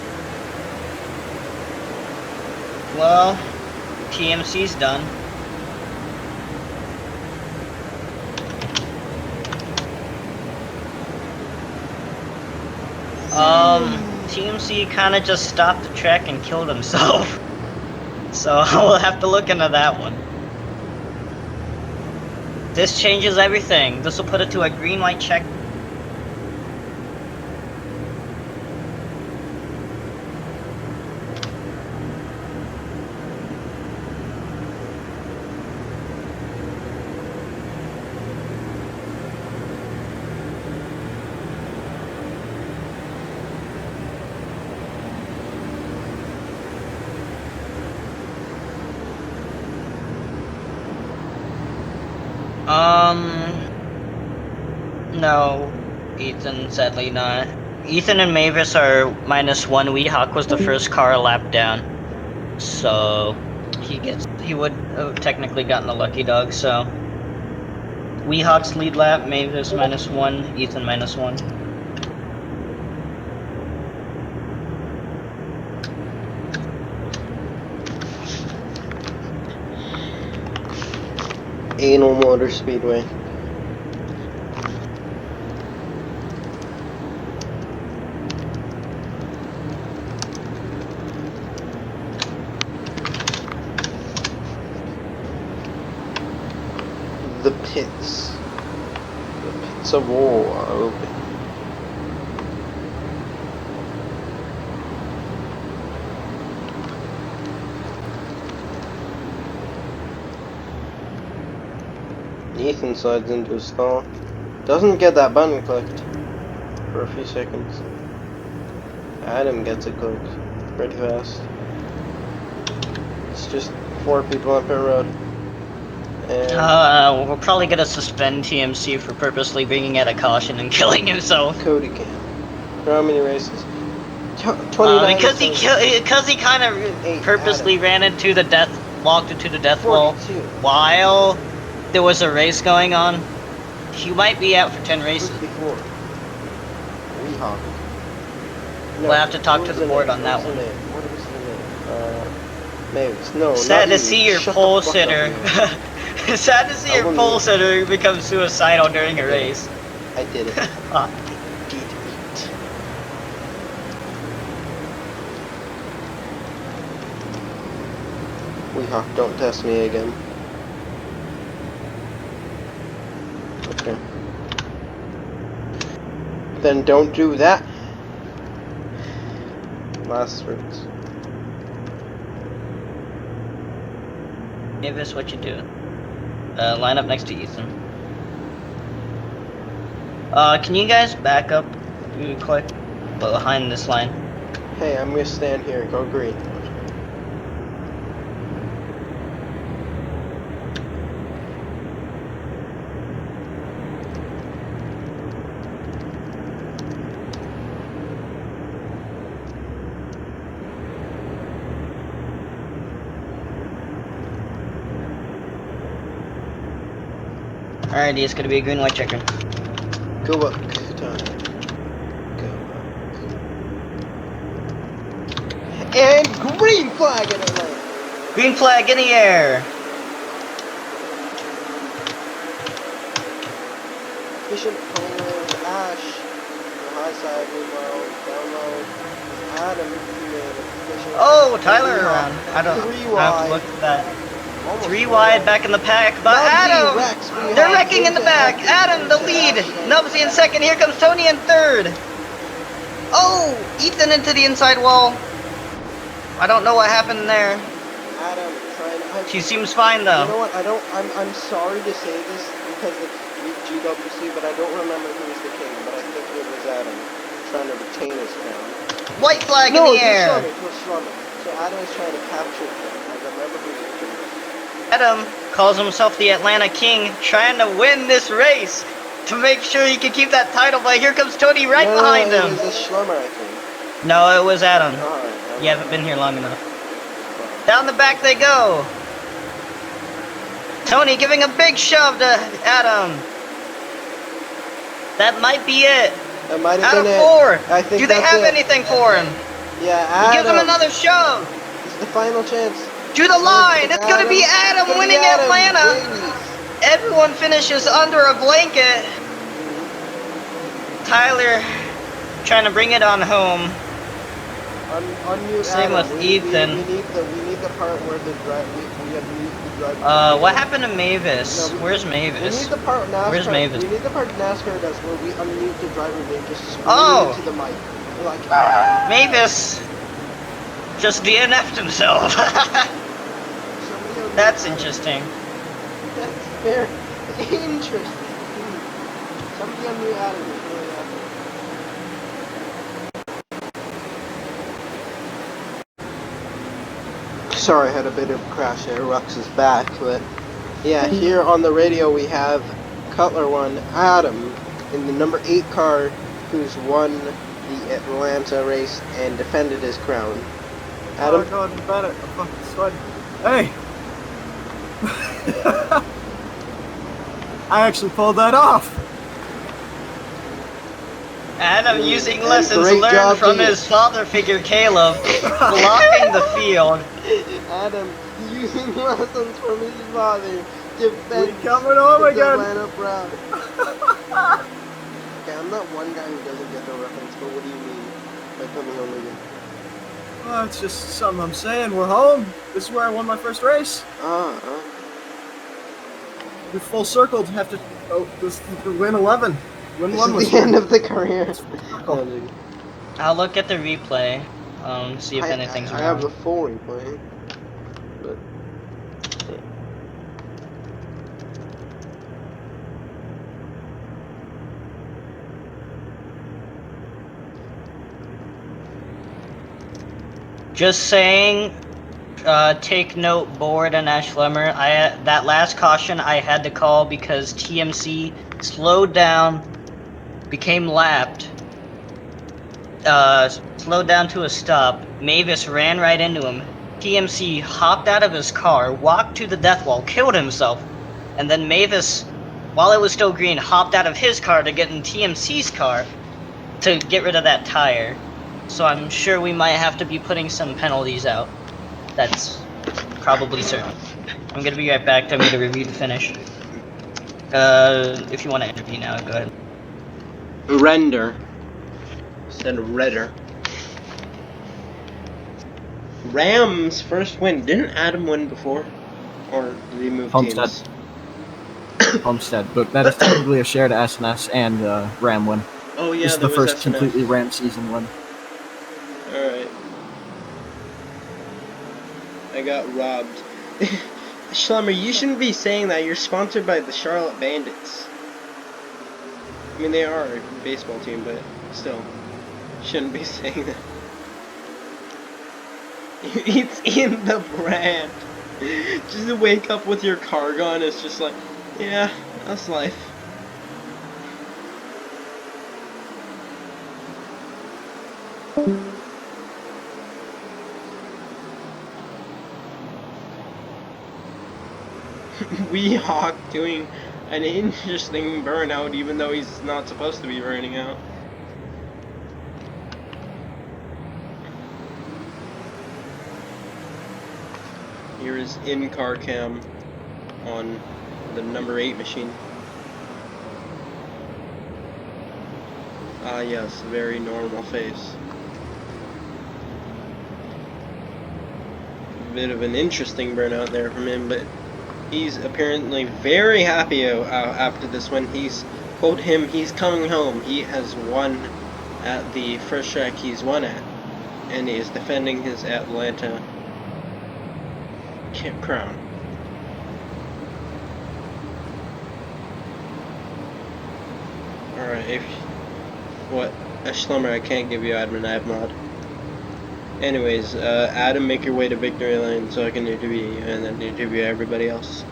Well, TMC's done. TMC kind of just stopped the track and killed himself. So we'll have to look into that one. This changes everything. This will put it to a green-white check. No, Ethan, sadly not. Ethan and Mavis are -1. Weehawk was the first car a lap down. So, he would have technically gotten the lucky dog, so. Weehawk's lead lap, Mavis -1, Ethan -1. Anal Motor Speedway. The pits. The pits of war are open. Ethan slides into a stall. Doesn't get that button clicked for a few seconds. Adam gets it clicked pretty fast. It's just 4 people on pit road. And We're probably gonna suspend TMC for purposely bringing out a caution and killing himself. Cody can. For how many races? 29. Because he kind of purposely ran into the walked into the death wall 42. while there was a race going on. He might be out for 10 races. Before. Weehawk. We'll have to talk to the board on that one. What was the name? Mavis. No, Sad not to see you. your Shut pole the fuck sitter. up, man. Sad to see your pole sitter become suicidal during a race. I did it. Ah. Did it. Weehawk, don't test me again. Okay. Then don't do that. Last words. Mavis, what you doing? Line up next to Ethan. Can you guys back up really quick behind this line? Hey, I'm gonna stand here. Go green. Alrighty, it's gonna be a green white checker. Go up. Time. Go up. And green flag in the lane. Green flag in the air! Efficient corners, Ash. The high side, meanwhile, down low. Adam, efficient. Oh, Tyler around. I don't Three have to wide. look at that. Almost 3 wide back in the pack, but Adam! Rex, They're wrecking in the back! Adam, the lead! Nubsy in second, here comes Tony in third! Oh! Ethan into the inside wall. I don't know what happened there. Adam trying to. She seems fine though. You know what? I'm sorry to say this because it's GWC, but I don't remember who was the king. But I think it was Adam trying to retain his crown. White flag No, in the air! it was Schroeder. So Adam is trying to capture him. I remember who was the king. Adam calls himself the Atlanta King, trying to win this race to make sure he can keep that title, but here comes Tony right behind him. It was a Schlummer, I think. No, it was Adam. Alright. You haven't been here long enough. Down the back they go. Tony giving a big shove to Adam. That might be it. That might Out have of been 4. I think Do they that's have it. anything for him? Yeah, Adam. He gives him another shove. He's the final chance. To the line! It's gonna be Adam Gonna be winning Adam, Atlanta! babies. Everyone finishes under a blanket. Tyler trying to bring it on home. Unmute Same Adam. with we Ethan. need the part where the we have mute the driver. What happened to Mavis? No, Where's We Mavis? need the part NASCAR. Where's Mavis? We need the part NASCAR does where we unmute the driver and just scream Oh. into the mic. We're like, ah! Mavis just DNF'd himself. Somebody unmute That's Adam. interesting. That's very interesting. Somebody unmute Adam. Sorry, I had a bit of a crash there. Rucs is back, but yeah, here on the radio we have Cutler 1, Adam, in the number 8 car, who's won the Atlanta race and defended his crown. Adam? Oh god, I'm better. I'm fucking sweating. Hey! I actually pulled that off! Adam using And lessons great job learned from to you. his father figure Caleb, blocking the field. Adam, using lessons from his father, defends We coming home his again. Atlanta proud. Okay, I'm not one guy who doesn't get the reference, but what do you mean by coming home again? Oh, it's just something I'm saying. We're home. This is where I won my first race. We full circled after this win 11. Win This 1 is was the end of the career. cool. No, dude. I'll look at the replay, see if anything's I have the wrong. full replay, but Just saying, take note, Board and Ash Lemmer. That last caution I had to call because TMC slowed down, became lapped, slowed down to a stop. Mavis ran right into him. TMC hopped out of his car, walked to the death wall, killed himself, and then Mavis, while it was still green, hopped out of his car to get in TMC's car to get rid of that tire. So I'm sure we might have to be putting some penalties out. That's probably certain. I'm gonna be right back. Tell me the review to finish. If you want to interview now, go ahead. Render. Instead of redder. Rams first win. Didn't Adam win before? Or did he move Homestead. teams? Homestead, but that is technically a shared SNS and Ram win. Oh yeah, This is there the was first SNS. completely Ram season win. Alright. I got robbed. Schlemmer, you shouldn't be saying that. You're sponsored by the Charlotte Bandits. I mean, they are a baseball team, but still. Shouldn't be saying that. It's in the brand. Just to wake up with your car gun, it's just like, yeah, that's life. Weehawk doing an interesting burnout even though he's not supposed to be burning out. Here is in-car cam on the number 8 machine. Ah yes, very normal face. Bit of an interesting burnout there from him, but he's apparently very happy after this win. He's, quote him, he's coming home. He has won at the first track he's won at, and he is defending his Atlanta crown. Alright, what? A Schlummer, I can't give you admin, I have mod. Anyways, Adam, make your way to victory lane so I can interview you and then interview everybody else.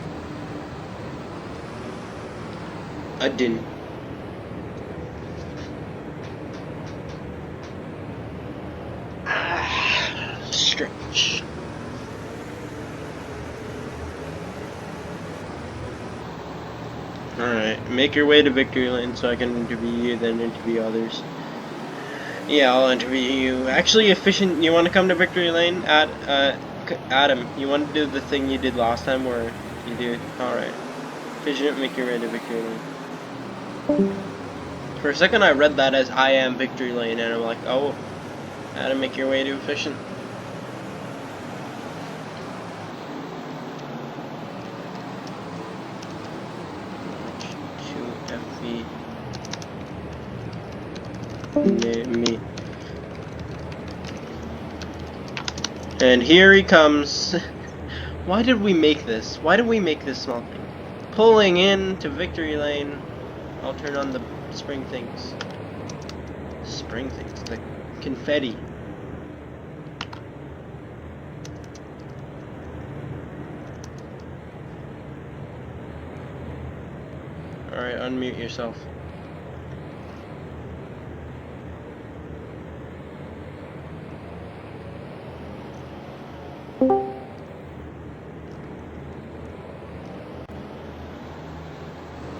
I didn't. Stretch. Alright, make your way to victory lane so I can interview you, then interview others. Yeah, I'll interview you. Actually, Efficient, you want to come to victory lane? Adam, you want to do the thing you did last time where you do? Alright. Fidget, make your way to victory lane. For a second I read that as I am victory lane, and I'm like, oh, Adam, make your way to efficient. Me. And here he comes. Why did we make this? Why did we make this small thing? Pulling in to victory lane. I'll turn on the spring things. Spring things. The confetti. Alright, unmute yourself.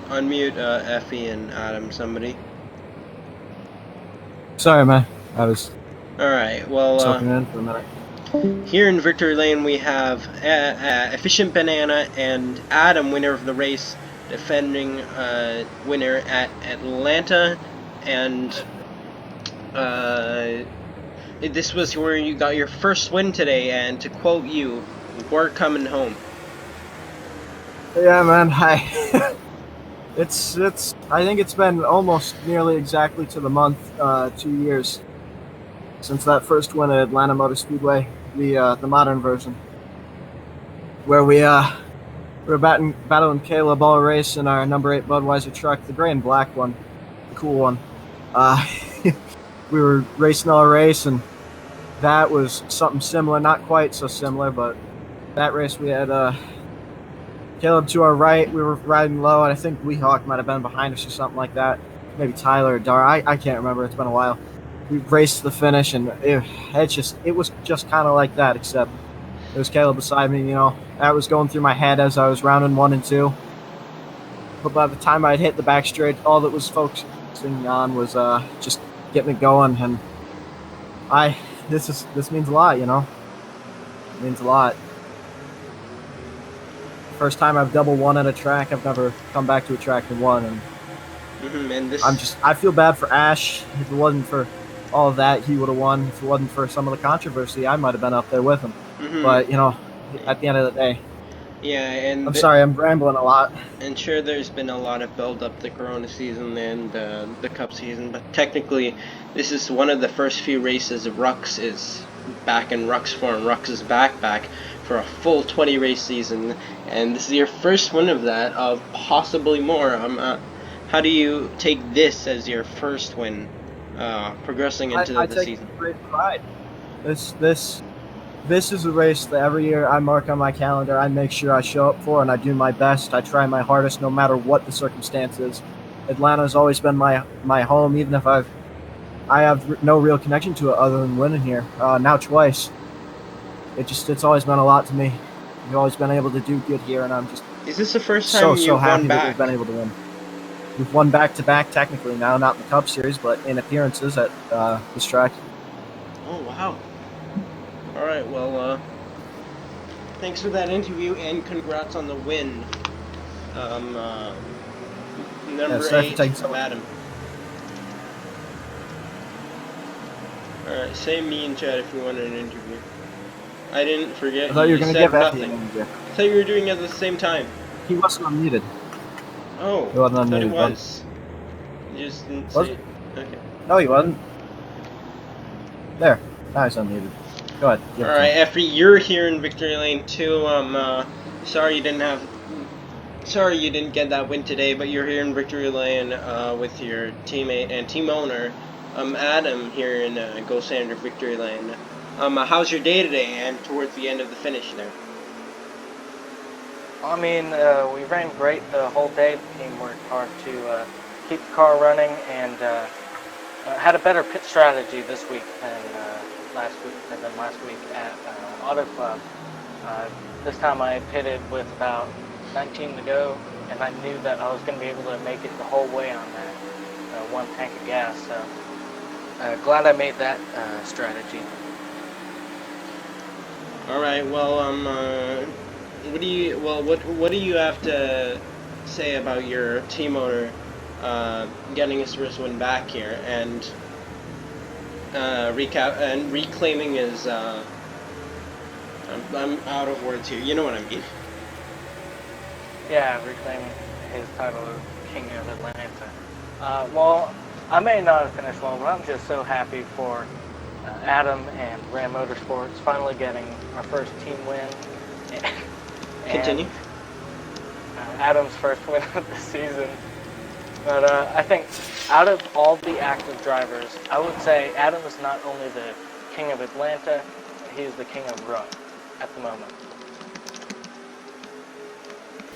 Unmute Effie and Adam, somebody. Sorry, man. I was Alright, well, soaking in for a minute. here in victory lane we have Efficient Banana and Adam, winner of the race, defending winner at Atlanta, and this was where you got your first win today, and to quote you, we're coming home. Yeah, man. It's I think it's been almost nearly exactly to the month, 2 years since that first win at Atlanta Motor Speedway, the modern version, where we were battling Caleb all race in our number 8 Budweiser truck, the gray and black one, the cool one. We were racing all race, and that was something similar, not quite so similar, but that race we had Caleb to our right, we were riding low, and I think Weehawk might have been behind us or something like that. Maybe Tyler or Dar. I can't remember. It's been a while. We raced to the finish, and it was just kind of like that, except it was Caleb beside me. You know, that was going through my head as I was rounding 1 and 2. But by the time I'd hit the back straight, all that was focusing on was just getting it going. And this means a lot, you know. It means a lot. First time I've double won at a track. I've never come back to a track and won, and And this, I feel bad for Ash. If it wasn't for all of that, he would have won. If it wasn't for some of the controversy, I might have been up there with him. But, you know, at the end of the day, yeah, and I'm sorry, I'm rambling a lot. And sure, there's been a lot of build up the Corona season and the Cup season, but technically, this is one of the first few races Rucs is back in Rucs form. Rucs is back for a full 20 race season, and this is your first one of that, of possibly more. How do you take this as your first win, progressing into the take season? Great pride. This is a race that every year I mark on my calendar. I make sure I show up for, and I do my best. I try my hardest, no matter what the circumstances. Atlanta's always been my home, even if I have no real connection to it other than winning here. Now twice. It's always been a lot to me. We've always been able to do good here, and I'm just Is this the first time so you've happy won that back? we've been able to win. We've won back-to-back technically now, not in the Cup Series, but in appearances at this track. Oh, wow. Alright, well, thanks for that interview, and congrats on the win. Number sorry for 8 taking so of long. Adam. Alright, say me in chat if you want an interview. I didn't forget. I thought you were going to said give Effie nothing. an interview. I thought you were doing it at the same time. He wasn't unmuted. Oh, He wasn't I thought it unmuted, but- was. You just didn't Was say it? it. Okay. No, he wasn't. There. Now he's unmuted. Go ahead. give it to Alright, him. Effie, you're here in Victory Lane too. Sorry you didn't get that win today, but you're here in Victory Lane with your teammate and team owner, Adam, here in Go Sander Victory Lane. How's your day today and towards the end of the finish there? I mean, we ran great the whole day. The team worked hard to keep the car running, and had a better pit strategy this week than last week at Auto Club. This time I pitted with about 19 to go, and I knew that I was going to be able to make it the whole way on that one tank of gas. So glad I made that strategy. All right. Well, what do you have to say about your team owner getting his first win back here and reclaiming his? I'm out of words here. You know what I mean. Yeah, reclaiming his title of King of Atlanta. Well, I may not have finished well, but I'm just so happy for Adam and Ram Motorsports finally getting our first team win. Continue. And Adam's first win of the season. But I think out of all the active drivers, I would say Adam is not only the king of Atlanta, he's the king of Rucs at the moment.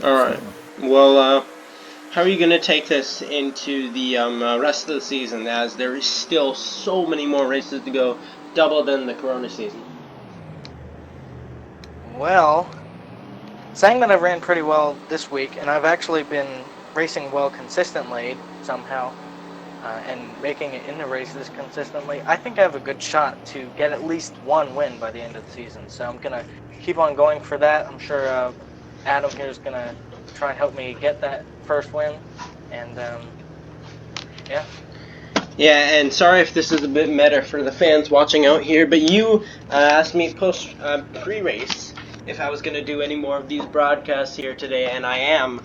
All right. Well, how are you going to take this into the rest of the season, as there is still so many more races to go, double than the Corona season? Well, saying that I ran pretty well this week, and I've actually been racing well consistently somehow, and making it into races consistently, I think I have a good shot to get at least one win by the end of the season. So I'm going to keep on going for that. I'm sure Adam here is going to try and help me get that first win. And yeah. Yeah, and sorry if this is a bit meta for the fans watching out here, but you asked me pre-race if I was going to do any more of these broadcasts here today, and I am.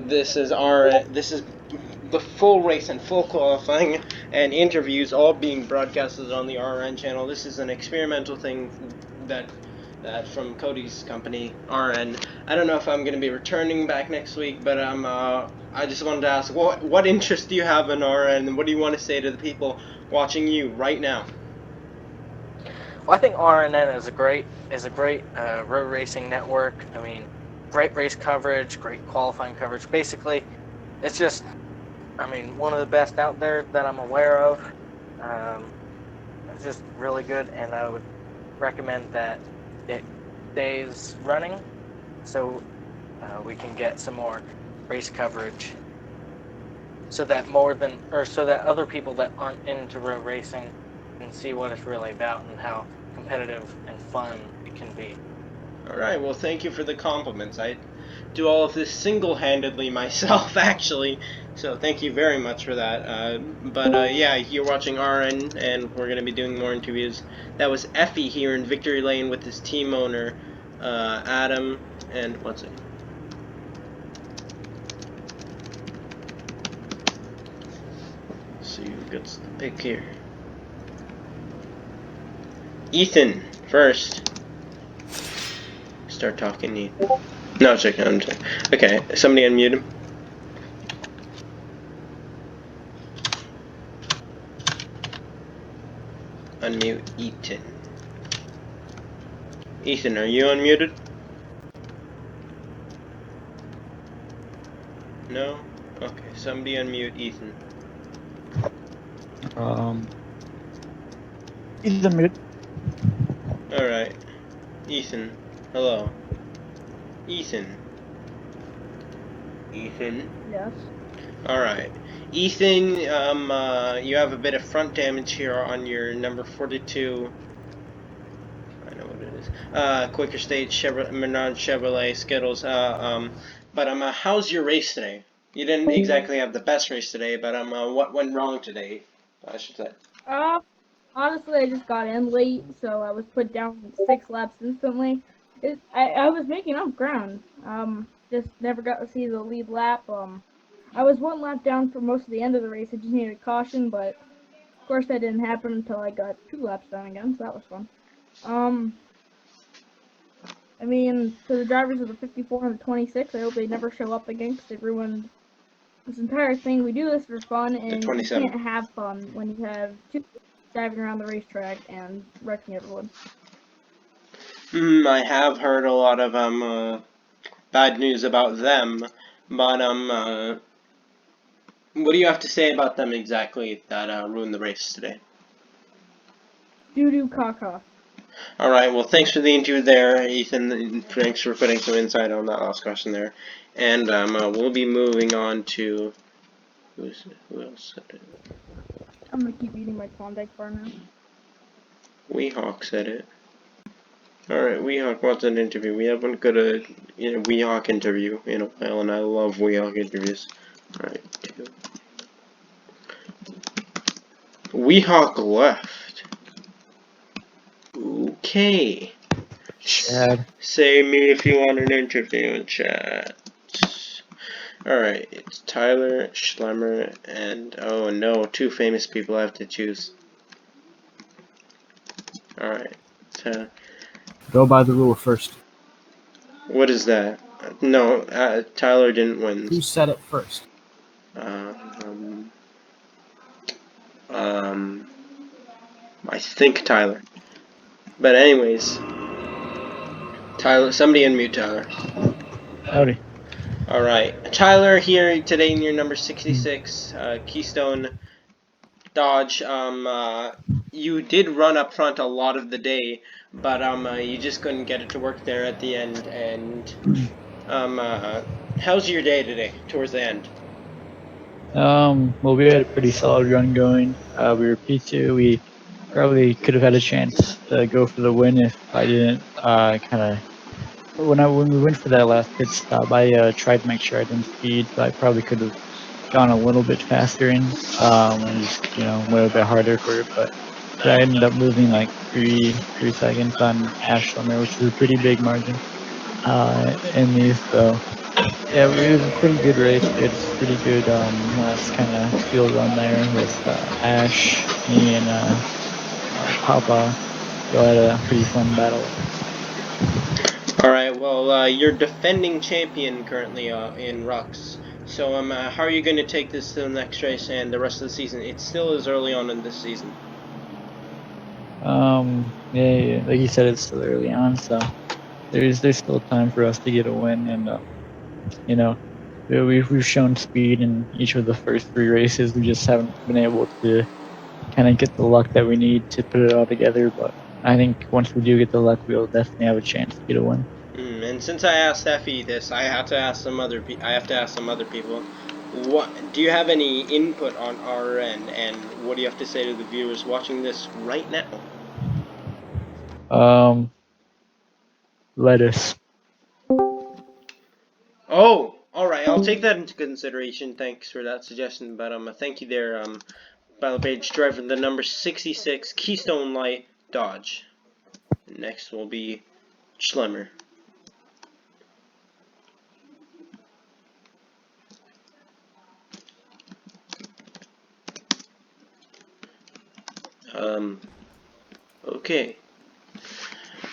This is the full race and full qualifying and interviews all being broadcasted on the RRN channel. This is an experimental thing that from Cody's company, RN. I don't know if I'm going to be returning back next week, but I just wanted to ask, what interest do you have in RN, and what do you want to say to the people watching you right now? Well, I think RNN is a great road racing network. I mean, great race coverage, great qualifying coverage. Basically, it's just, I mean, one of the best out there that I'm aware of. It's just really good, and I would recommend that it stays running so we can get some more race coverage, so that so that other people that aren't into road racing can see what it's really about and how competitive and fun it can be. All right, well, thank you for the compliments. I do all of this single-handedly myself, actually, so thank you very much for that. Yeah, you're watching RN, and we're going to be doing more interviews. That was Effie here in Victory Lane with his team owner, Adam, and what's it? Let's see who gets the pick here. Ethan, first. Start talking, Ethan. No, it's okay, I'm sorry. Okay, somebody unmute him. Unmute Ethan. Ethan, are you unmuted? No? Okay, somebody unmute Ethan. He's unmuted. Alright. Ethan. Hello. Ethan. Ethan. Yes. Alright. Ethan, you have a bit of front damage here on your number 42. I know what it is. Quaker State Menard Chevrolet Skittles. How's your race today? You didn't exactly have the best race today, but what went wrong today? I should say. Uh, Honestly, I just got in late, so I was put down 6 laps instantly. I was making up ground. Just never got to see the lead lap. I was 1 lap down for most of the end of the race. I just needed caution, but of course that didn't happen until I got 2 laps down again, so that was fun. I mean, to the drivers of the 54 and the 26, I hope they never show up again because they ruined this entire thing. We do this for fun, The and you 27. can't have fun when you have two driving around the racetrack and wrecking everyone. I have heard a lot of bad news about them, but what do you have to say about them exactly that ruined the race today? Doo-doo caca. Alright, well, thanks for the interview there, Ethan. Thanks for putting some insight on that last question there. And we'll be moving on to... Who else said it? I'm gonna keep eating my Klondike bar now. Weehawk said it. Alright, Weehawk wants an interview. We haven't got a Weehawk interview in a while, and I love Weehawk interviews. Alright, 2. Weehawk left. Okay. Chad. Say me if you want an interview in chat. Alright, it's Tyler, Schlemmer, and oh no, 2 famous people I have to choose. Alright, so Go by the rule first. what is that? No, Tyler didn't win. Who said it first? I think Tyler. But anyways, Tyler, somebody unmute Tyler. Howdy. Alright, Tyler here today in your number 66, Keystone Dodge. You did run up front a lot of the day, but you just couldn't get it to work there at the end. And how's your day today towards the end? Well, we had a pretty solid run going. We were P2. We probably could have had a chance to go for the win if I didn't when we went for that last pit stop, I tried to make sure I didn't speed, so I probably could have gone a little bit faster in, and just went a bit harder for it. But I ended up losing like three seconds on Ash Summer, which is a pretty big margin in these. So yeah, it was a pretty good race. We had a pretty good last kind of field run there with Ash, me, and Papa. So I had a pretty fun battle. Alright, well, you're defending champion currently in Rucs. So how are you going to take this to the next race and the rest of the season? It still is early on in this season. Yeah, like you said, it's still early on, so there's still time for us to get a win, and we've shown speed in each of the first 3 races. We just haven't been able to kind of get the luck that we need to put it all together. But I think once we do get the luck, we'll definitely have a chance to get a win. And since I asked Effie this, I have to ask some other people. What do you have any input on RRN, and what do you have to say to the viewers watching this right now? Lettuce. Oh, all right. I'll take that into consideration. Thanks for that suggestion. But thank you there. Battle page driver the number 66 Keystone Light Dodge. Next will be Schlemmer. Okay.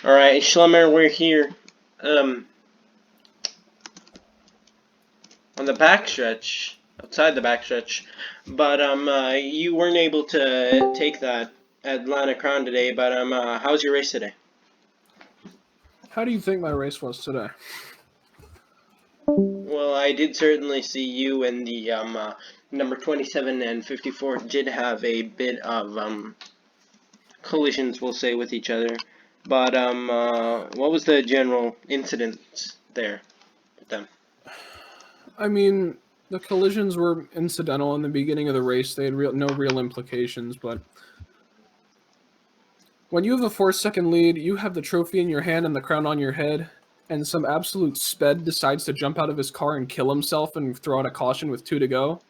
Alright, Schlemmer, we're here. On the backstretch, outside the backstretch, but you weren't able to take that Atlanta Crown today. But how's your race today? How do you think my race was today? Well, I did certainly see you and the number 27 and 54 did have a bit of collisions, we'll say, with each other. But what was the general incident there with them? I mean, the collisions were incidental in the beginning of the race. They had no real implications, but when you have a 4-second lead, you have the trophy in your hand and the crown on your head, and some absolute sped decides to jump out of his car and kill himself and throw out a caution with 2 to go.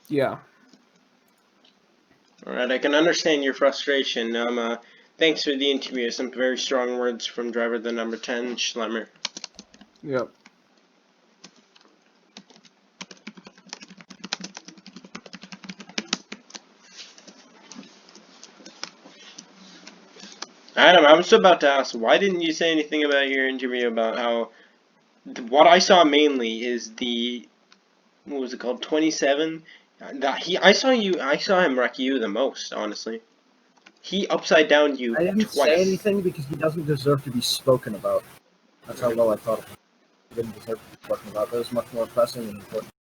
Yeah. Alright, I can understand your frustration. Thanks for the interview. Some very strong words from driver the number 10, Schlemmer. Yep. Adam, I was about to ask, why didn't you say anything about your interview about how... What I saw mainly is the... What was it called? 27? I saw him wreck you the most, honestly. He upside down you I didn't twice. say anything because he doesn't deserve to be spoken about. That's how low I thought of him. He didn't deserve to be spoken about. That was much more pressing and important.